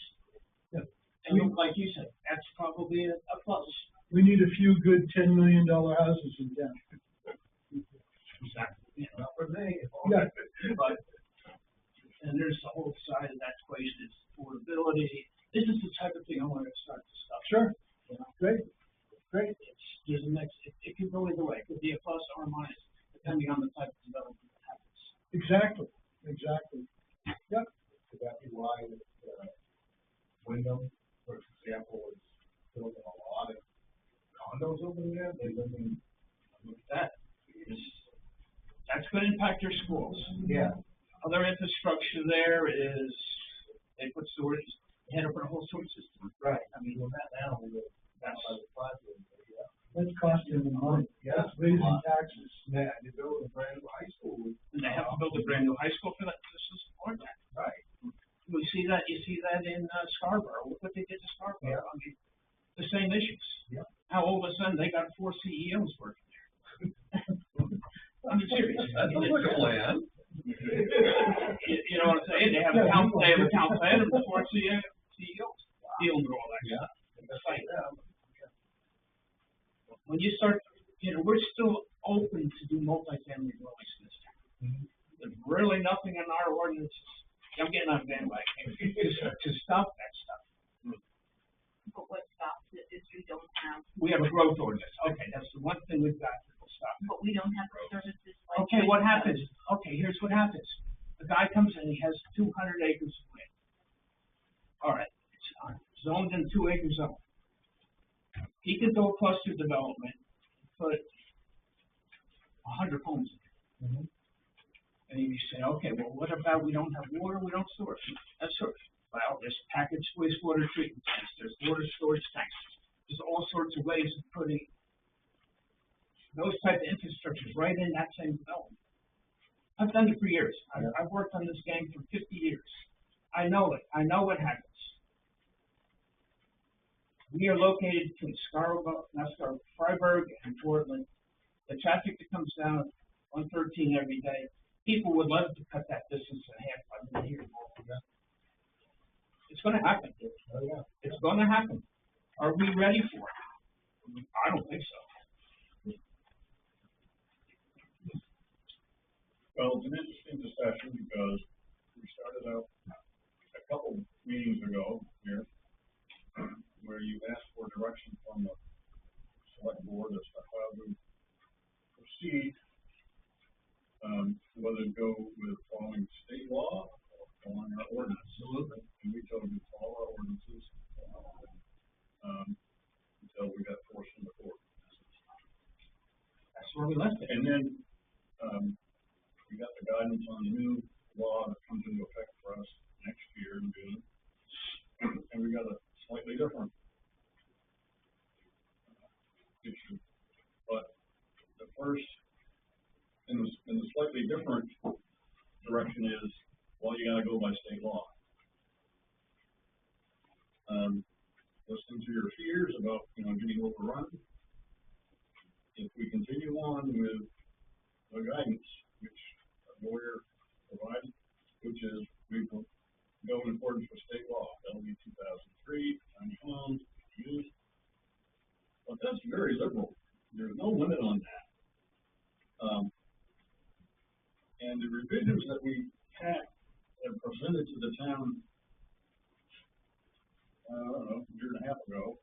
Speaker 1: Yeah.
Speaker 4: and like you said, that's probably a plus.
Speaker 1: We need a few good $10 million houses in town.
Speaker 4: Exactly.
Speaker 6: Not for me.
Speaker 1: Yeah.
Speaker 4: But, and there's the whole side of that equation is affordability. This is the type of thing I want to start to stuff.
Speaker 1: Sure.
Speaker 4: You know,
Speaker 1: Great.
Speaker 4: it's there's a mix, it could go either way, it could be a plus or a minus, depending on the type of development that happens.
Speaker 1: Exactly, exactly. Yep,
Speaker 2: Could that be why, Wyndham, for example, is building a lot of condos over there? They live in,
Speaker 4: Look at that, that's gonna impact your schools.
Speaker 2: yeah,
Speaker 4: Other infrastructure there is, they put sewage, they had to put a whole sewage system.
Speaker 2: right.
Speaker 4: I mean,
Speaker 2: Well, that now,
Speaker 4: that's,
Speaker 1: that's costing them money.
Speaker 2: Yeah.
Speaker 1: That's raising taxes.
Speaker 2: Man, they built a brand new high school.
Speaker 4: and they have to build a brand new high school for that, just to support that.
Speaker 2: Right.
Speaker 4: You see that in Scarborough, look what they did to Scarborough,
Speaker 2: Yeah.
Speaker 4: I mean, the same issues.
Speaker 2: Yeah.
Speaker 4: How all of a sudden they got 4 CEOs working there. I mean, seriously.
Speaker 2: That sounds like a plan.
Speaker 4: You know what I'm saying? They have a town plan and 4 CEOs dealing with all that stuff. It's like, when you start, we're still open to do multifamily dwellings in this town.
Speaker 2: Mhm.
Speaker 4: There's really nothing in our ordinances, I'm getting on bandwagon, to stop that stuff.
Speaker 3: But what stops it is we don't have,
Speaker 4: We have a growth ordinance, okay, that's the one thing we've got that will stop it.
Speaker 3: but we don't have the services like.
Speaker 4: Okay, what happens? Okay, here's what happens. The guy comes in, he has 200 acres of land. All right, it's zoned in 2 acre zone. He could go cluster development, put 100 homes in.
Speaker 2: Mhm.
Speaker 4: And you say, okay, well, what about we don't have water, we don't store it? That's sort of, well, there's packaged wastewater treatment tanks, there's water storage tanks. There's all sorts of ways of putting those type of infrastructures right in that same development. I've done it for years. I've worked on this game for 50 years. I know it. I know what happens. We are located between Freiburg and Portland. The traffic that comes down 113 every day, people would love to cut that distance in half by moving here. It's gonna happen.
Speaker 2: Oh, yeah.
Speaker 4: It's gonna happen. Are we ready for it? I don't think so.
Speaker 8: Well, it's an interesting discussion because we started out a couple meetings ago here where you asked for direction from the select board as to how to proceed, whether to go with following state law or following our ordinance. Absolutely. And we told you to follow our ordinances, until we got forced into court.
Speaker 4: That's where we left it.
Speaker 8: And then, we got the guidance on the new law that comes into effect for us next year in June. And we got a slightly different issue. But the first, in the slightly different direction is, well, you gotta go by state law. Listening to your fears about, getting overrun. If we continue on with the guidance, which a lawyer provided, which is we will go in accordance with state law, that'll be 2003, tiny homes, use. But that's very liberal. There's no limit on that. And the revisions that we had presented to the town, I don't know, a year and a half ago,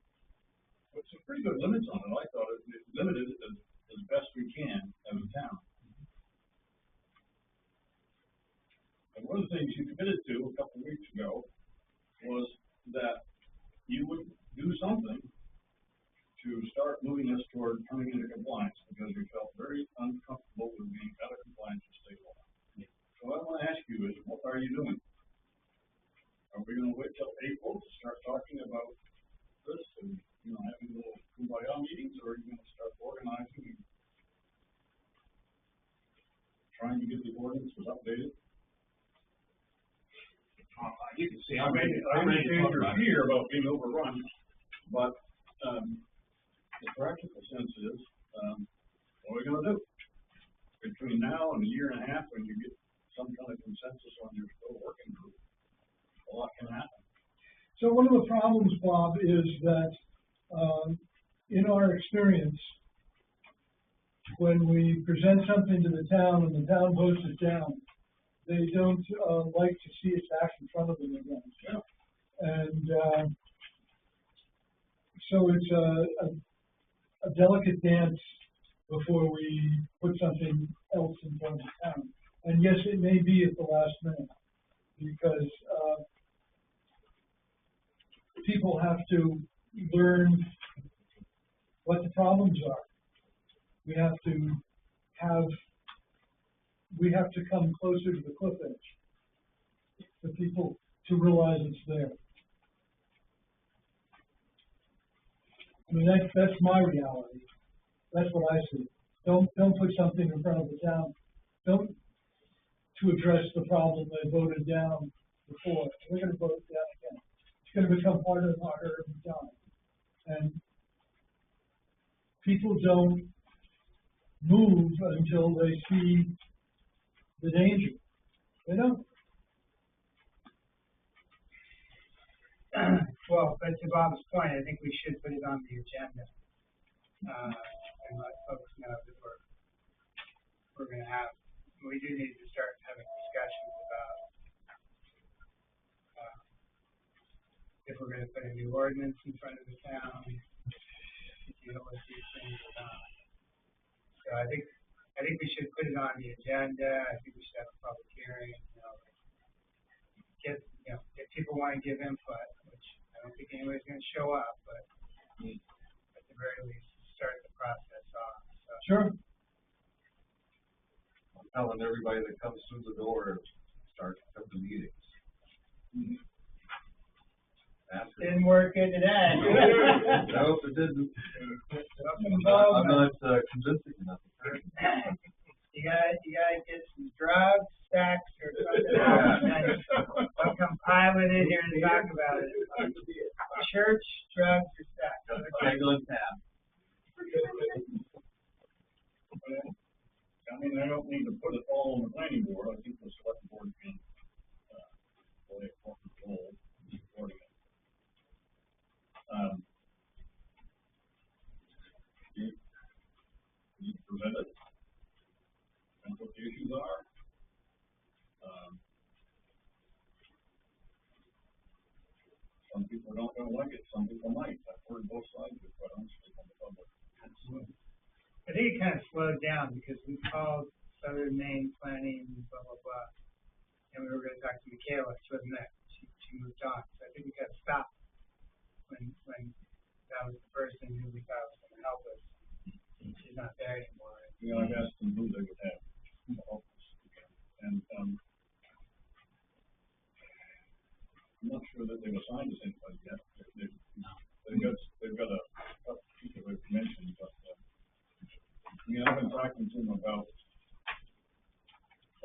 Speaker 8: put some pretty good limits on it. I thought it limited it as best we can as a town. And one of the things you committed to a couple of weeks ago was that you would do something to start moving us toward coming into compliance because you felt very uncomfortable with being out of compliance with state law. So what I want to ask you is, what are you doing? Are we going to wait till April to start talking about this and, having little kumbaya meetings, or are you going to start organizing and trying to get the ordinances updated?
Speaker 4: You can see,
Speaker 8: I understand your fear about being overrun, but, the practical sense is, what are we gonna do? Between now and a year and a half, when you get some kind of consensus on your still working group, a lot can happen.
Speaker 1: So one of the problems, Bob, is that, in our experience, when we present something to the town and the town votes it down, they don't, like to see it back in front of them again.
Speaker 8: Yeah.
Speaker 1: And, so it's a a delicate dance before we put something else in front of the town. And yes, it may be at the last minute, because, people have to learn what the problems are. We have to come closer to the cliff edge for people to realize it's there. I mean, that's my reality. That's what I see. Don't put something in front of the town. To address the problem they voted down before. We're gonna vote it down again. It's gonna become harder and harder every time. And people don't move until they see the danger. They don't.
Speaker 7: Well, but to Bob's point, I think we should put it on the agenda, and let folks know that we're gonna have, we do need to start having discussions about, if we're gonna put a new ordinance in front of the town, to deal with these things or not. So I think we should put it on the agenda. I think we should have a public hearing, if people want to give input, which I don't think anybody's going to show up, but at the very least, start the process off. So.
Speaker 1: Sure.
Speaker 6: I'm telling everybody that comes through the door, start to come to meetings.
Speaker 7: Didn't work good today.
Speaker 6: No, it didn't.
Speaker 7: I'm
Speaker 6: not convincing enough.
Speaker 7: You gotta get some drugs, sex, or something. I'll come pilot it here and talk about it. Church, drugs, or sex.
Speaker 6: Regular tab.
Speaker 8: I mean, I don't need to put it all on the planning board. I think the select board can, play a important role in supporting it. You present it, and what the issues are. Some people don't gonna like it, some people might. I've heard both sides of it, quite honestly, from the public.
Speaker 7: I think it kind of slowed down because we called Southern Maine Planning, blah, blah, blah. And we were going to talk to Michaela. She wasn't there. She moved on. So I think we got stopped when that was the person who we thought was going to help us. She's not there anymore.
Speaker 8: You know, I've asked them who they would have to help us. And, I'm not sure that they've assigned us anybody yet. They've got a piece of information, but, I've been talking to them about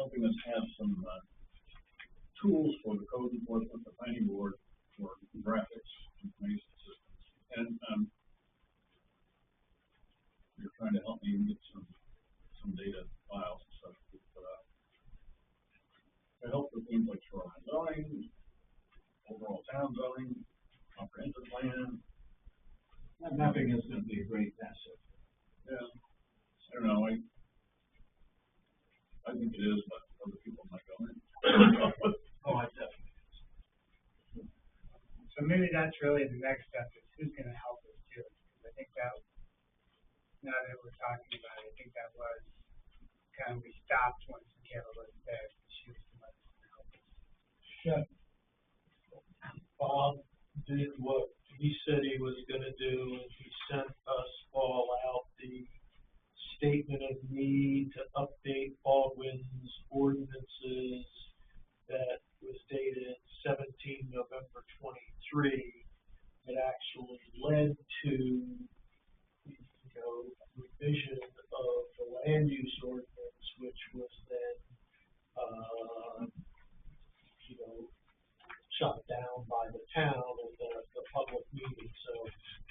Speaker 8: helping us have some, tools for the code enforcement, the planning board, for graphics, information systems. And, you're trying to help me get some data files and stuff to put out. To help with things like shoreline zoning, overall town zoning, comprehensive plan.
Speaker 4: Mapping is going to be a great asset.
Speaker 8: Yeah, I don't know, I think it is, but other people might go in.
Speaker 4: Oh, I definitely.
Speaker 7: So maybe that's really the next step is who's going to help us do it. Because I think that, now that we're talking about it, I think that was kind of, we stopped once Michaela wasn't there. She was the one who's going to help us.
Speaker 1: Yeah.
Speaker 5: Bob did what he said he was gonna do, and he sent us all out the statement of need to update Baldwin's ordinances that was dated 17 November 23. It actually led to, revision of the land use ordinance, which was then, shut down by the town at the public meeting. So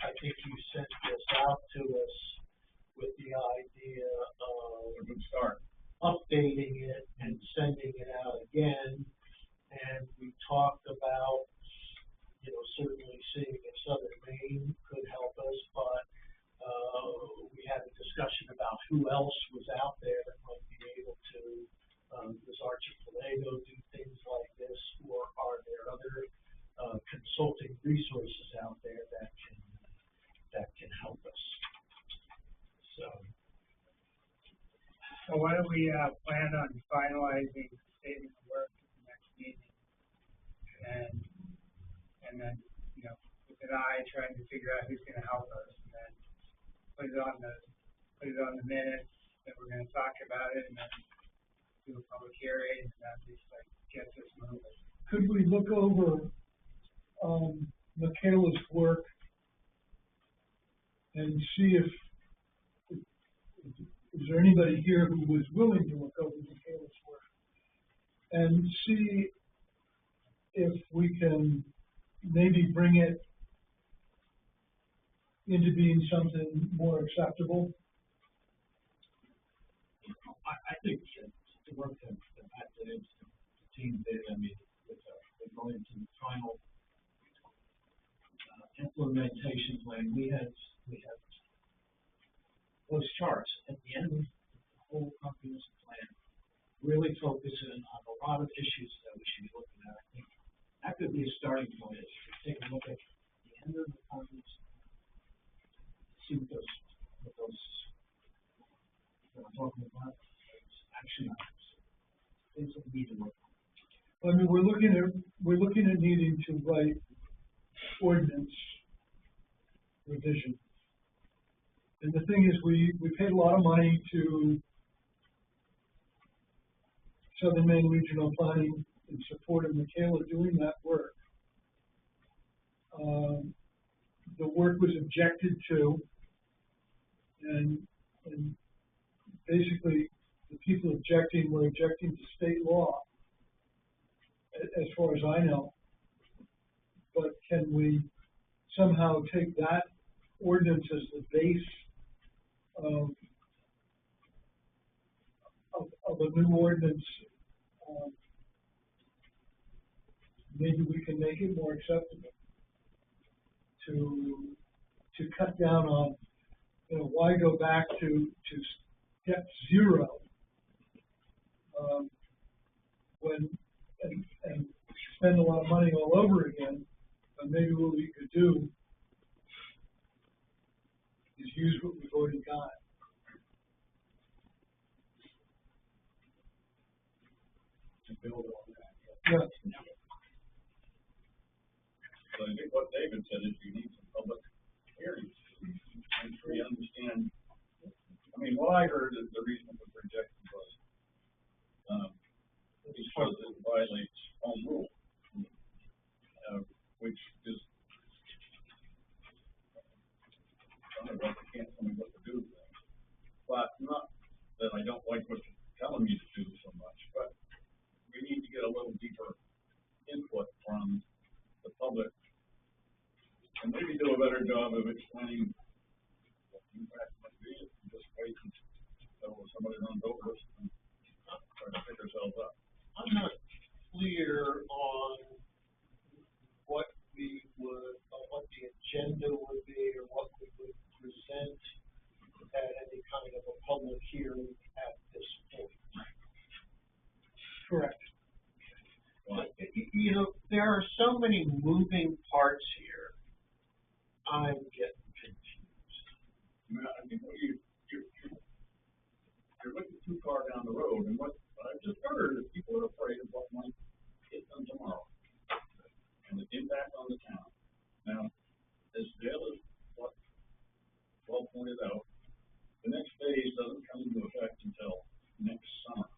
Speaker 5: I think you sent this out to us with the idea of
Speaker 8: A good start.
Speaker 5: updating it and sending it out again. And we talked about, certainly seeing if Southern Maine could help us, but we had a discussion about who else was out there that might be able to, does Archie Palago do things like this, or are there other consulting resources out there that can help us?
Speaker 7: So why don't we, plan on finalizing the statement of work at the next meeting? And then, you know, with an eye trying to figure out who's gonna help us, and then put it on the minutes, that we're gonna talk about it, and then do a public hearing, and that just like gets us moving.
Speaker 1: Could we look over, Michaela's work and see if is there anybody here who was willing to look over Michaela's work and see if we can maybe bring it into being something more acceptable?
Speaker 4: I think the work that the team did, I mean, with going to the final implementation plan, we had those charts at the end of the whole comprehensive plan, really focusing on a lot of issues that we should be looking at. I think that could be a starting point, is to take a look at the end of the comprehensive plan, see what those that I'm talking about, action items, things that we need to work on.
Speaker 1: I mean, we're looking at needing to write ordinance revision. And the thing is, we paid a lot of money to Southern Maine Regional Planning in support of Michaela doing that work. The work was objected to, and basically the people objecting were objecting to state law, as far as I know. But can we somehow take that ordinance as the base of a new ordinance? Maybe we can make it more acceptable to cut down on, you know, why go back to step zero when and spend a lot of money all over again. But maybe what we could do is use what we've already got.
Speaker 4: To build on that.
Speaker 1: Yeah.
Speaker 8: But I think what David said is you need some public hearings to make sure you understand. I mean, what I heard is the reason for rejection was, because it violates home rule, which is, I don't know, you can't tell me what to do with that. But not that I don't like what you're telling me to do so much, but we need to get a little deeper input from the public and maybe do a better job of explaining what the impact might be if we just wait until somebody runs over us and try to pick ourselves up.
Speaker 5: I'm not clear on what we would, what the agenda would be, or what we would present at any kind of a public hearing at this point.
Speaker 1: Correct.
Speaker 5: But, you know, there are so many moving parts here. I'm getting confused.
Speaker 8: I mean, I think what you're looking too far down the road, and what I've just heard is people are afraid of what might hit them tomorrow and the impact on the town. Now, as Dale is well pointed out, the next phase doesn't come into effect until next summer.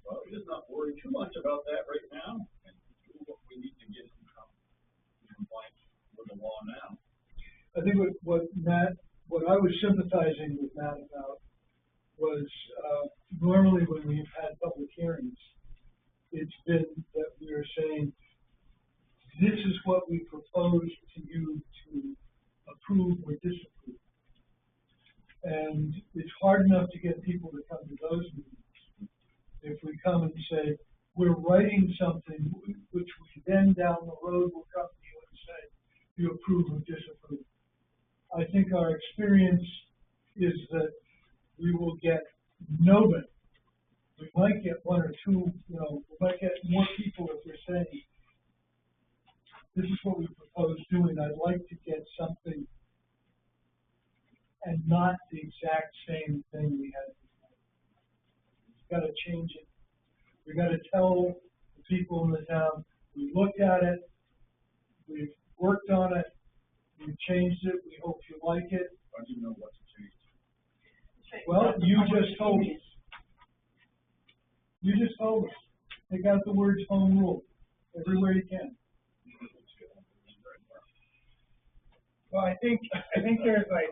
Speaker 8: Well, let's not worry too much about that right now, and do what we need to get in compliance with the law now.
Speaker 1: I think what I was sympathizing with Matt about was normally when we've had public hearings, it's been that we are saying, this is what we propose to you to approve or disapprove. And it's hard enough to get people to come to those meetings. If we come and say, we're writing something which we then down the road will come to you and say, you approve or disapprove. I think our experience is that we will get nobody. We might get one or two, you know, we might get more people if we're saying, this is what we propose doing. I'd like to get something and not the exact same thing we had gotta change it. We gotta tell the people in the town, we looked at it, we've worked on it, we've changed it, we hope you like it.
Speaker 8: I didn't know what to change.
Speaker 1: Well, you just told us. You just told us. Take out the words home rule everywhere you can.
Speaker 7: Well, I think there's like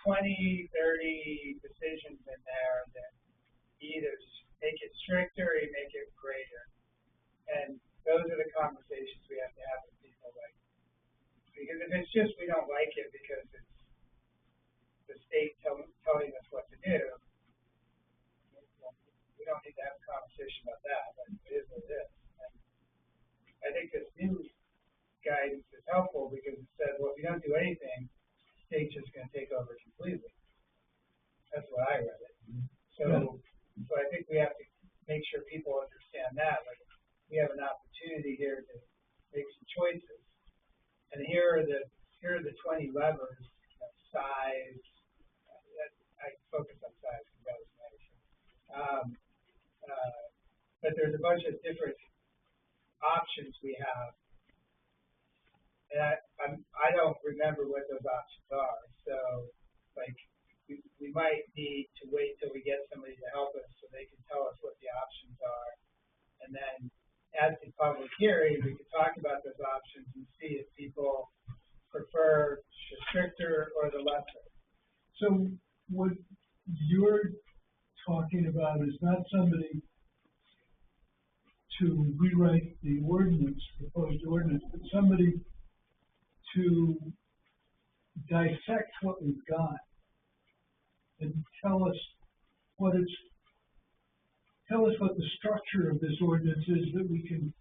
Speaker 7: 20, 30 decisions in there that either make it stricter or you make it greater. And those are the conversations we have to have with people, like, because if it's just we don't like it because it's the state telling us what to do, we don't need to have a conversation about that, but it is what it is. And I think this new guidance is helpful because it says, well, if you don't do anything, the state's just gonna take over completely. That's what I read it. So I think we have to make sure people understand that, like, we have an opportunity here to make some choices. And here are the 20 levers, size, I focus on size because that was nice. But there's a bunch of different options we have. And I don't remember what those options are. So, like, we might need to wait till we get somebody to help us so they can tell us what the options are. And then, as the public hearing, we can talk about those options and see if people prefer the stricter or the lesser.
Speaker 1: So what you're talking about is not somebody to rewrite the ordinance, proposed ordinance, but somebody to dissect what we've got and tell us what the structure of this ordinance is that we can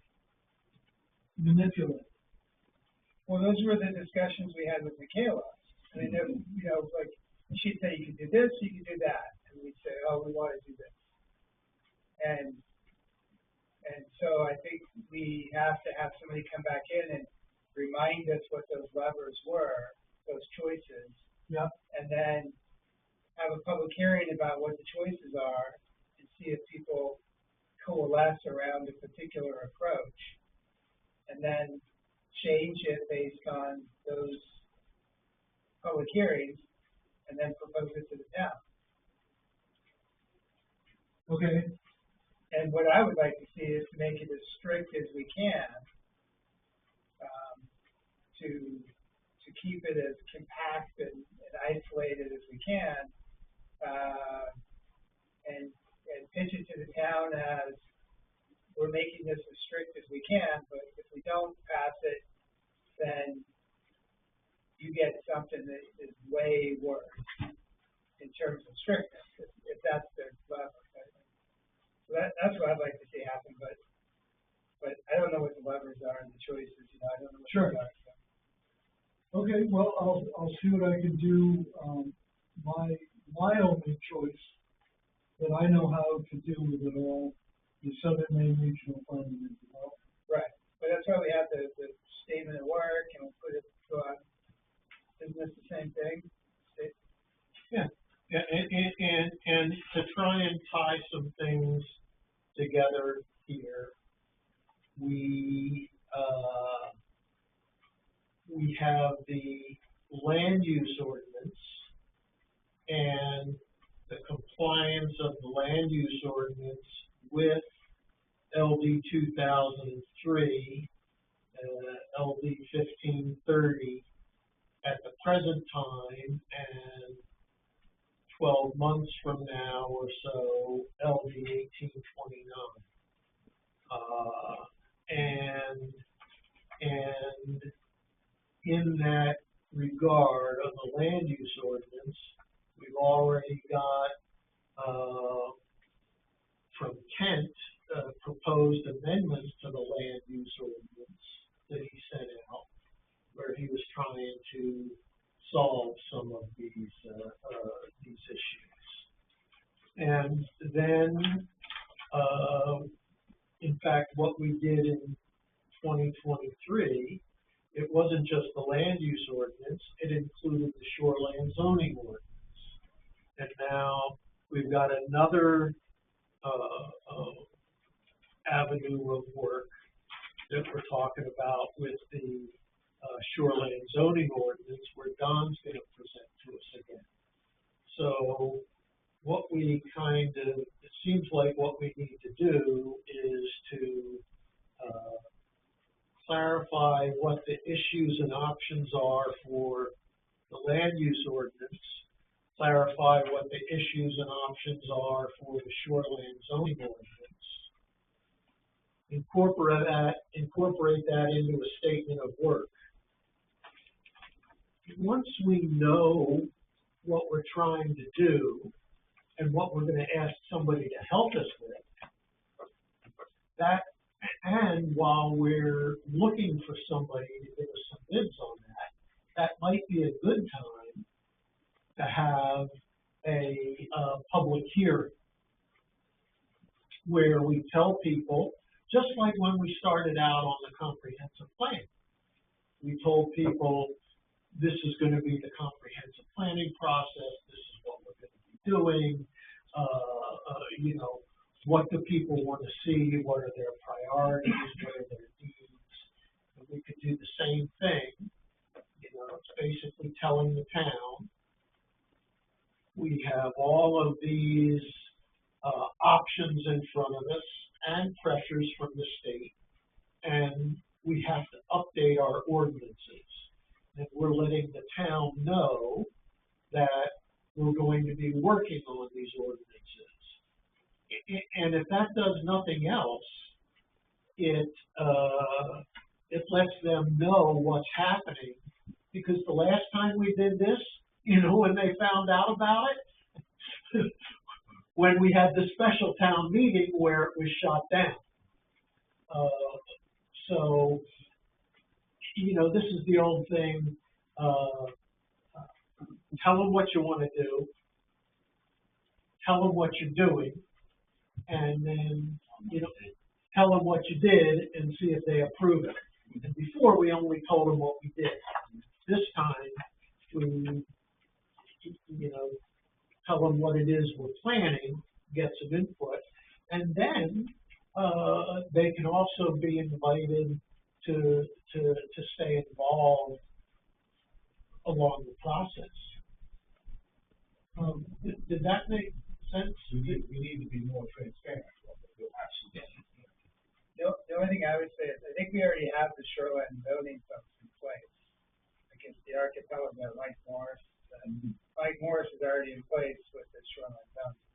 Speaker 1: manipulate.
Speaker 7: Well, those were the discussions we had with Michaela. I mean, like, she'd say, you can do this, you can do that. And we'd say, oh, we want to do this. And so I think we have to have somebody come back in and remind us what those levers were, those choices.
Speaker 1: Yep.
Speaker 7: And then have a public hearing about what the choices are and see if people coalesce around a particular approach. And then change it based on those public hearings and then propose it to the town.
Speaker 1: Okay.
Speaker 7: And what I would like to see is to make it as strict as we can, to keep it as compact and isolated as we can, and pitch it to the town as we're making this as strict as we can, but if we don't pass it, then you get something that is way worse in terms of strictness, if that's their level. So that's what I'd like to see happen, but I don't know what the levers are and the choices, I don't know what
Speaker 1: Sure.
Speaker 7: they are. So.
Speaker 1: Okay, well, I'll see what I can do. My only choice that I know how to do with it all is Southern Maine Regional Planning and Development.
Speaker 7: Right, but that's why we have the statement of work and we put it on. Isn't this the same thing?
Speaker 5: Yeah, and to try and tie some things together here, we have the land use ordinance and the compliance of the land use ordinance with LD 2003, LD 1530 at the present time, and 12 months from now or so, LD 1829. And in that regard of the land use ordinance, we've already got from Kent proposed amendments to the land use ordinance that he sent out, where he was trying to solve some of these issues. And then, in fact, what we did in 2023, it wasn't just the land use ordinance, it included the shoreland zoning ordinance. And now we've got another avenue of work that we're talking about with the shoreline zoning ordinance, where Don's gonna present to us again. So what we it seems like what we need to do is to clarify what the issues and options are for the land use ordinance, clarify what the issues and options are for the shoreline zoning ordinance, incorporate that into a statement of work. Once we know what we're trying to do and what we're going to ask somebody to help us with, and while we're looking for somebody to give us some bids on that might be a good time to have a public hearing where we tell people, just like when we started out on the comprehensive plan, we told people this is going to be the comprehensive planning process, this is what we're going to be doing, what do people want to see, what are their priorities, what are their needs, and we could do the same thing. It's basically telling the town, we have all of these options in front of us and pressures from the state, and we have to update our ordinances. And we're letting the town know that we're going to be working on these ordinances. And if that does nothing else, it lets them know what's happening. Because the last time we did this, when they found out about it, when we had the special town meeting where it was shot down. So, this is the old thing, tell them what you want to do, tell them what you're doing, and then, tell them what you did and see if they approve it. And before, we only told them what we did. This time, we, tell them what it is we're planning, get some input, and then they can also be invited to stay involved along the process. Did that make sense?
Speaker 4: We need to be more transparent. Absolutely.
Speaker 7: The only thing I would say is, I think we already have the shoreline zoning folks in place. Like it's the architect, Mike Morris. Mike Morris is already in place with the shoreline zoning.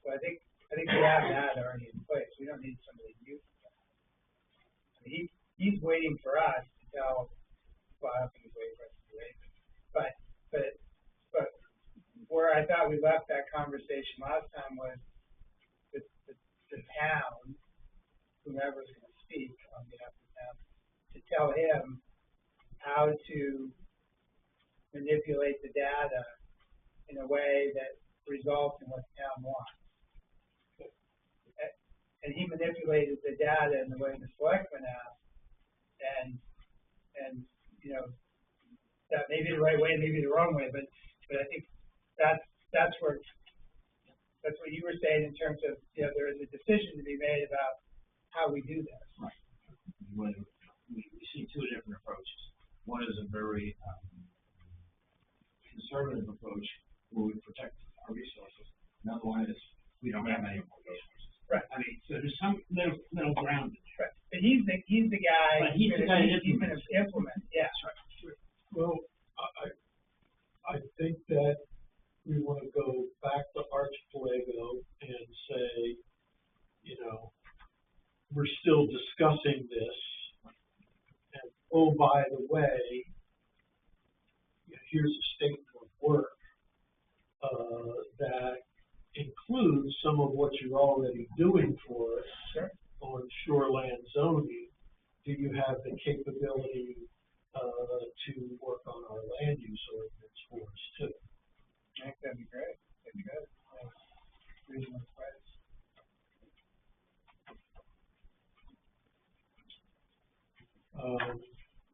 Speaker 7: So I think we have that already in place. We don't need somebody new for that. I mean, he's waiting for us to tell. Well, I don't think he's waiting for us to do anything. But where I thought we left that conversation last time was the town, whomever's going to speak on behalf of the town, to tell him how to manipulate the data in a way that results in what the town wants. And he manipulated the data in the way the selectmen asked, and that may be the right way, maybe the wrong way, but I think that's what you were saying in terms of there is a decision to be made about how we do this.
Speaker 4: Right. We see two different approaches. One is a very conservative approach where we protect our resources. Another one is we don't have any more resources.
Speaker 7: Right.
Speaker 4: I mean, so there's some middle ground.
Speaker 7: Right. But he's the guy.
Speaker 4: But he's the guy
Speaker 7: he's going to implement. Yeah.
Speaker 4: That's right.
Speaker 5: Well, I think that we want to go back to Archipelago and say, we're still discussing this. And oh, by the way, here's a statement of work that includes some of what you're already doing for us on shoreland zoning. Do you have the capability to work on our land use ordinance for us too?
Speaker 7: I think that'd be great. That'd be good. Reasonable price.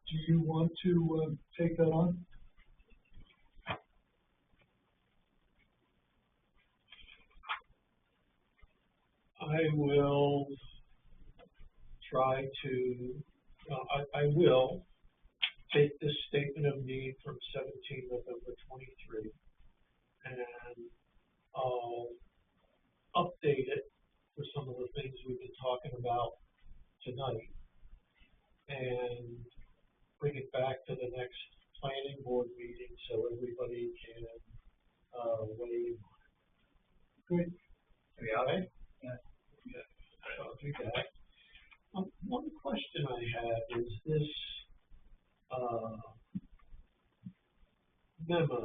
Speaker 5: Do you want to take that on? I will try to, I will take this statement of need from 17 November 23 and I'll update it for some of the things we've been talking about tonight and bring it back to the next planning board meeting so everybody can weigh in. Good. Okay? Yeah. I'll do that. One question I have is this memo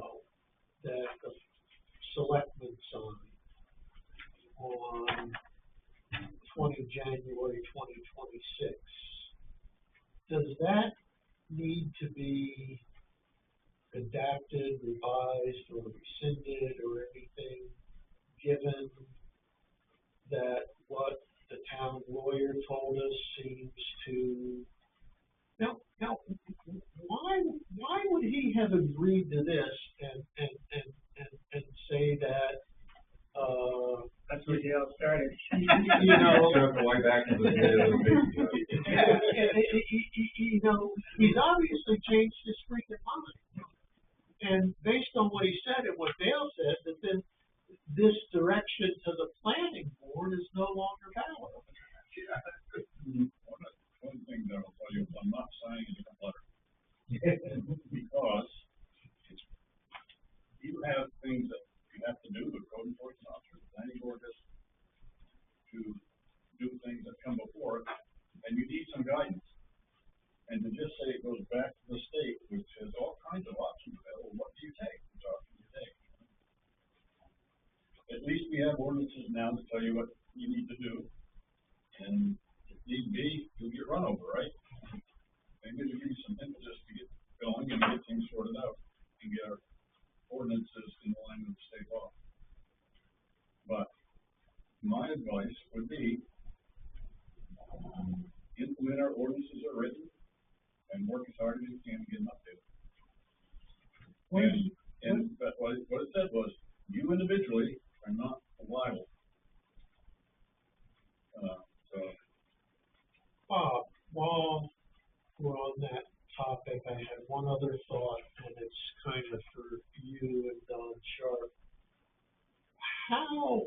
Speaker 5: that the selectmen signed on January 2026. Does that need to be adapted, revised, or rescinded, or anything, given that what the town lawyer told us seems to... Now, why would he have agreed to this and say that,
Speaker 7: That's where Dale started.
Speaker 5: you know...
Speaker 6: Circle way back to the day of the meeting.
Speaker 5: You know, he's obviously changed his freaking mind. And based on what he said and what Dale said, that then this direction to the planning board is no longer valid.
Speaker 8: One thing that I'll tell you is I'm not signing a different letter. Because you have things that you have to do, the code enforcement officer, the planning board has to do things that come before it, and you need some guidance. And to just say it goes back to the state, which has all kinds of options available, what do you take? Which option do you take? At least we have ordinances now to tell you what you need to do, and if need be, you'll get run over, right? Maybe it'll give you some impetus to get going and get things sorted out and get our ordinances in line with state law. But my advice would be implement our ordinances are written and work as hard as you can to get them updated. But what it said was, you individually are not liable.
Speaker 5: Bob, while we're on that topic, I had one other thought, and it's kind of for you and Don Sharp. How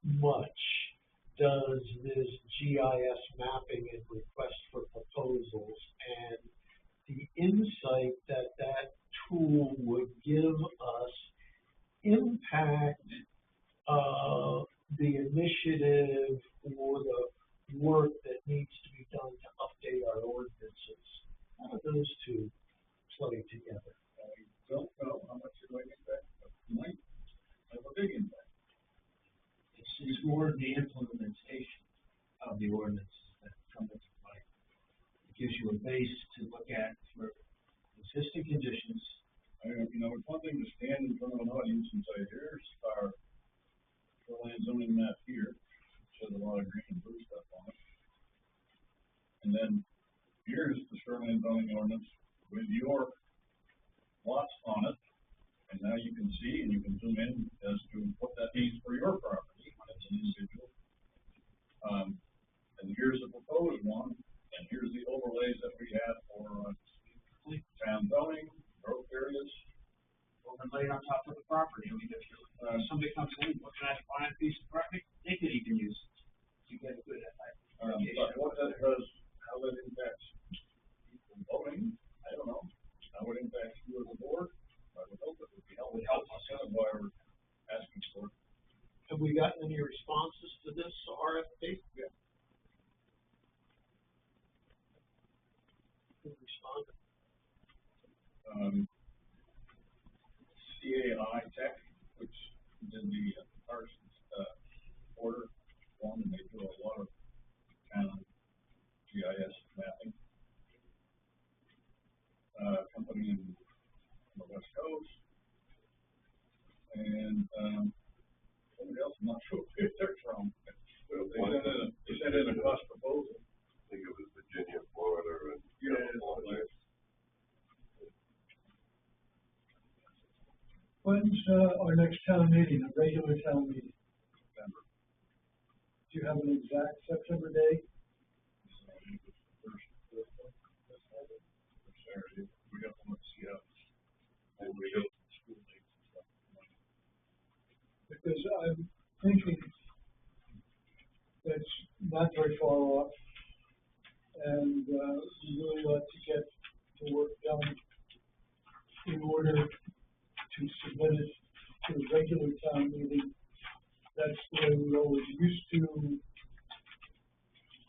Speaker 5: much does this GIS mapping and request for proposals and the insight that that tool would give us impact the initiative or the work that needs to be done to update our ordinances? How do those two play together?
Speaker 8: I don't know how much it might impact, but it might have a big impact.
Speaker 4: It's more the implementation of the ordinances that come into play. It gives you a base to look at for existing conditions.
Speaker 8: You know, it's one thing to stand in front of an audience and say, here's our shoreline zoning map here, which has a lot of green and blue stuff on it. And then here's the shoreline zoning ordinance with your lots on it. And now you can see and you can zoom in as to what that means for your property as an individual. And here's the proposed one, and here's the overlays that we have for town zoning, growth areas.
Speaker 4: Overlaid on top of the property. I mean, if somebody comes in looking at a fine piece of property, they could even use it to get a good
Speaker 8: But what that does, how that impacts people voting, I don't know. How it impacts you as a board, I would hope it would be helpful. That's kind of why we're asking for it.
Speaker 5: Have we gotten any responses to this RFP?
Speaker 8: Yeah.
Speaker 5: Who responded?
Speaker 8: CAI Tech, which did the Parsons order one, and they do a lot of town GIS mapping. Company in on the West Coast, and somebody else, I'm not sure if they're from. They sent in a cost proposal.
Speaker 6: I think it was Virginia, Florida, and California.
Speaker 1: When's our next town meeting, a regular town meeting? Do you have an exact September date?
Speaker 8: Saturday, we got one, see how, and we go to school dates and stuff.
Speaker 1: Because I'm thinking that's not very far off, and, we really like to get the work done in order to submit it to a regular town meeting. That's the way we always used to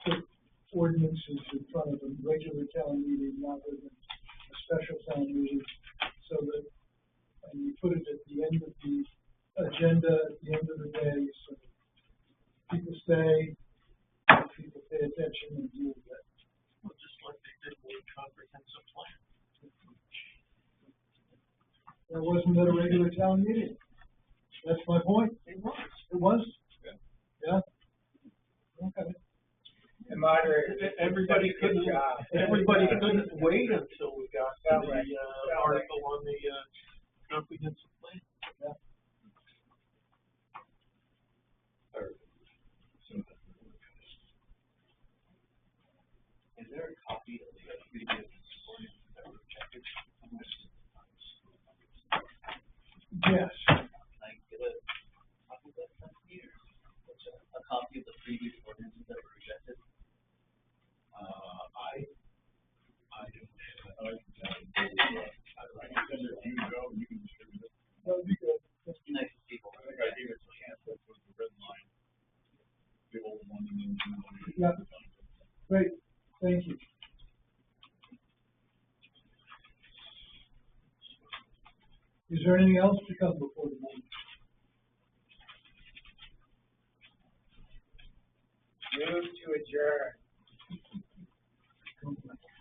Speaker 1: put ordinances in front of a regular town meeting rather than a special town meeting, so that, and you put it at the end of the agenda, at the end of the day, so people stay, people pay attention and deal with it.
Speaker 5: Well, just like they did with the comprehensive plan.
Speaker 1: That wasn't at a regular town meeting. That's my point.
Speaker 5: It was.
Speaker 1: It was?
Speaker 8: Yeah.
Speaker 1: Yeah? Okay.
Speaker 7: The moderator.
Speaker 5: Everybody
Speaker 7: did a good
Speaker 5: couldn't,
Speaker 7: job.
Speaker 5: everybody couldn't wait until we got to
Speaker 7: Felt
Speaker 5: the,
Speaker 7: like- felt like-
Speaker 5: article on the, comprehensive plan.
Speaker 1: Yeah.
Speaker 4: Is there a copy of the previous ordinance that were rejected?
Speaker 1: Yes.
Speaker 4: Can I get a copy of that from here? A copy of the previous ordinances that were rejected?
Speaker 8: I don't have it. I can send it to you, Joe, and you can distribute it.
Speaker 1: That would be good.
Speaker 4: It'd be nice to see what.
Speaker 8: I think I gave it to Chance, that was the red line. The old one, and then the new one.
Speaker 1: Yeah. Great, thank you. Is there anything else to come before the meeting?
Speaker 7: Move to adjourn.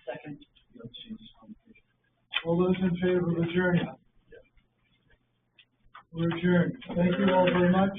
Speaker 4: Second.
Speaker 1: All those in favor of adjourning? We're adjourned. Thank you all very much.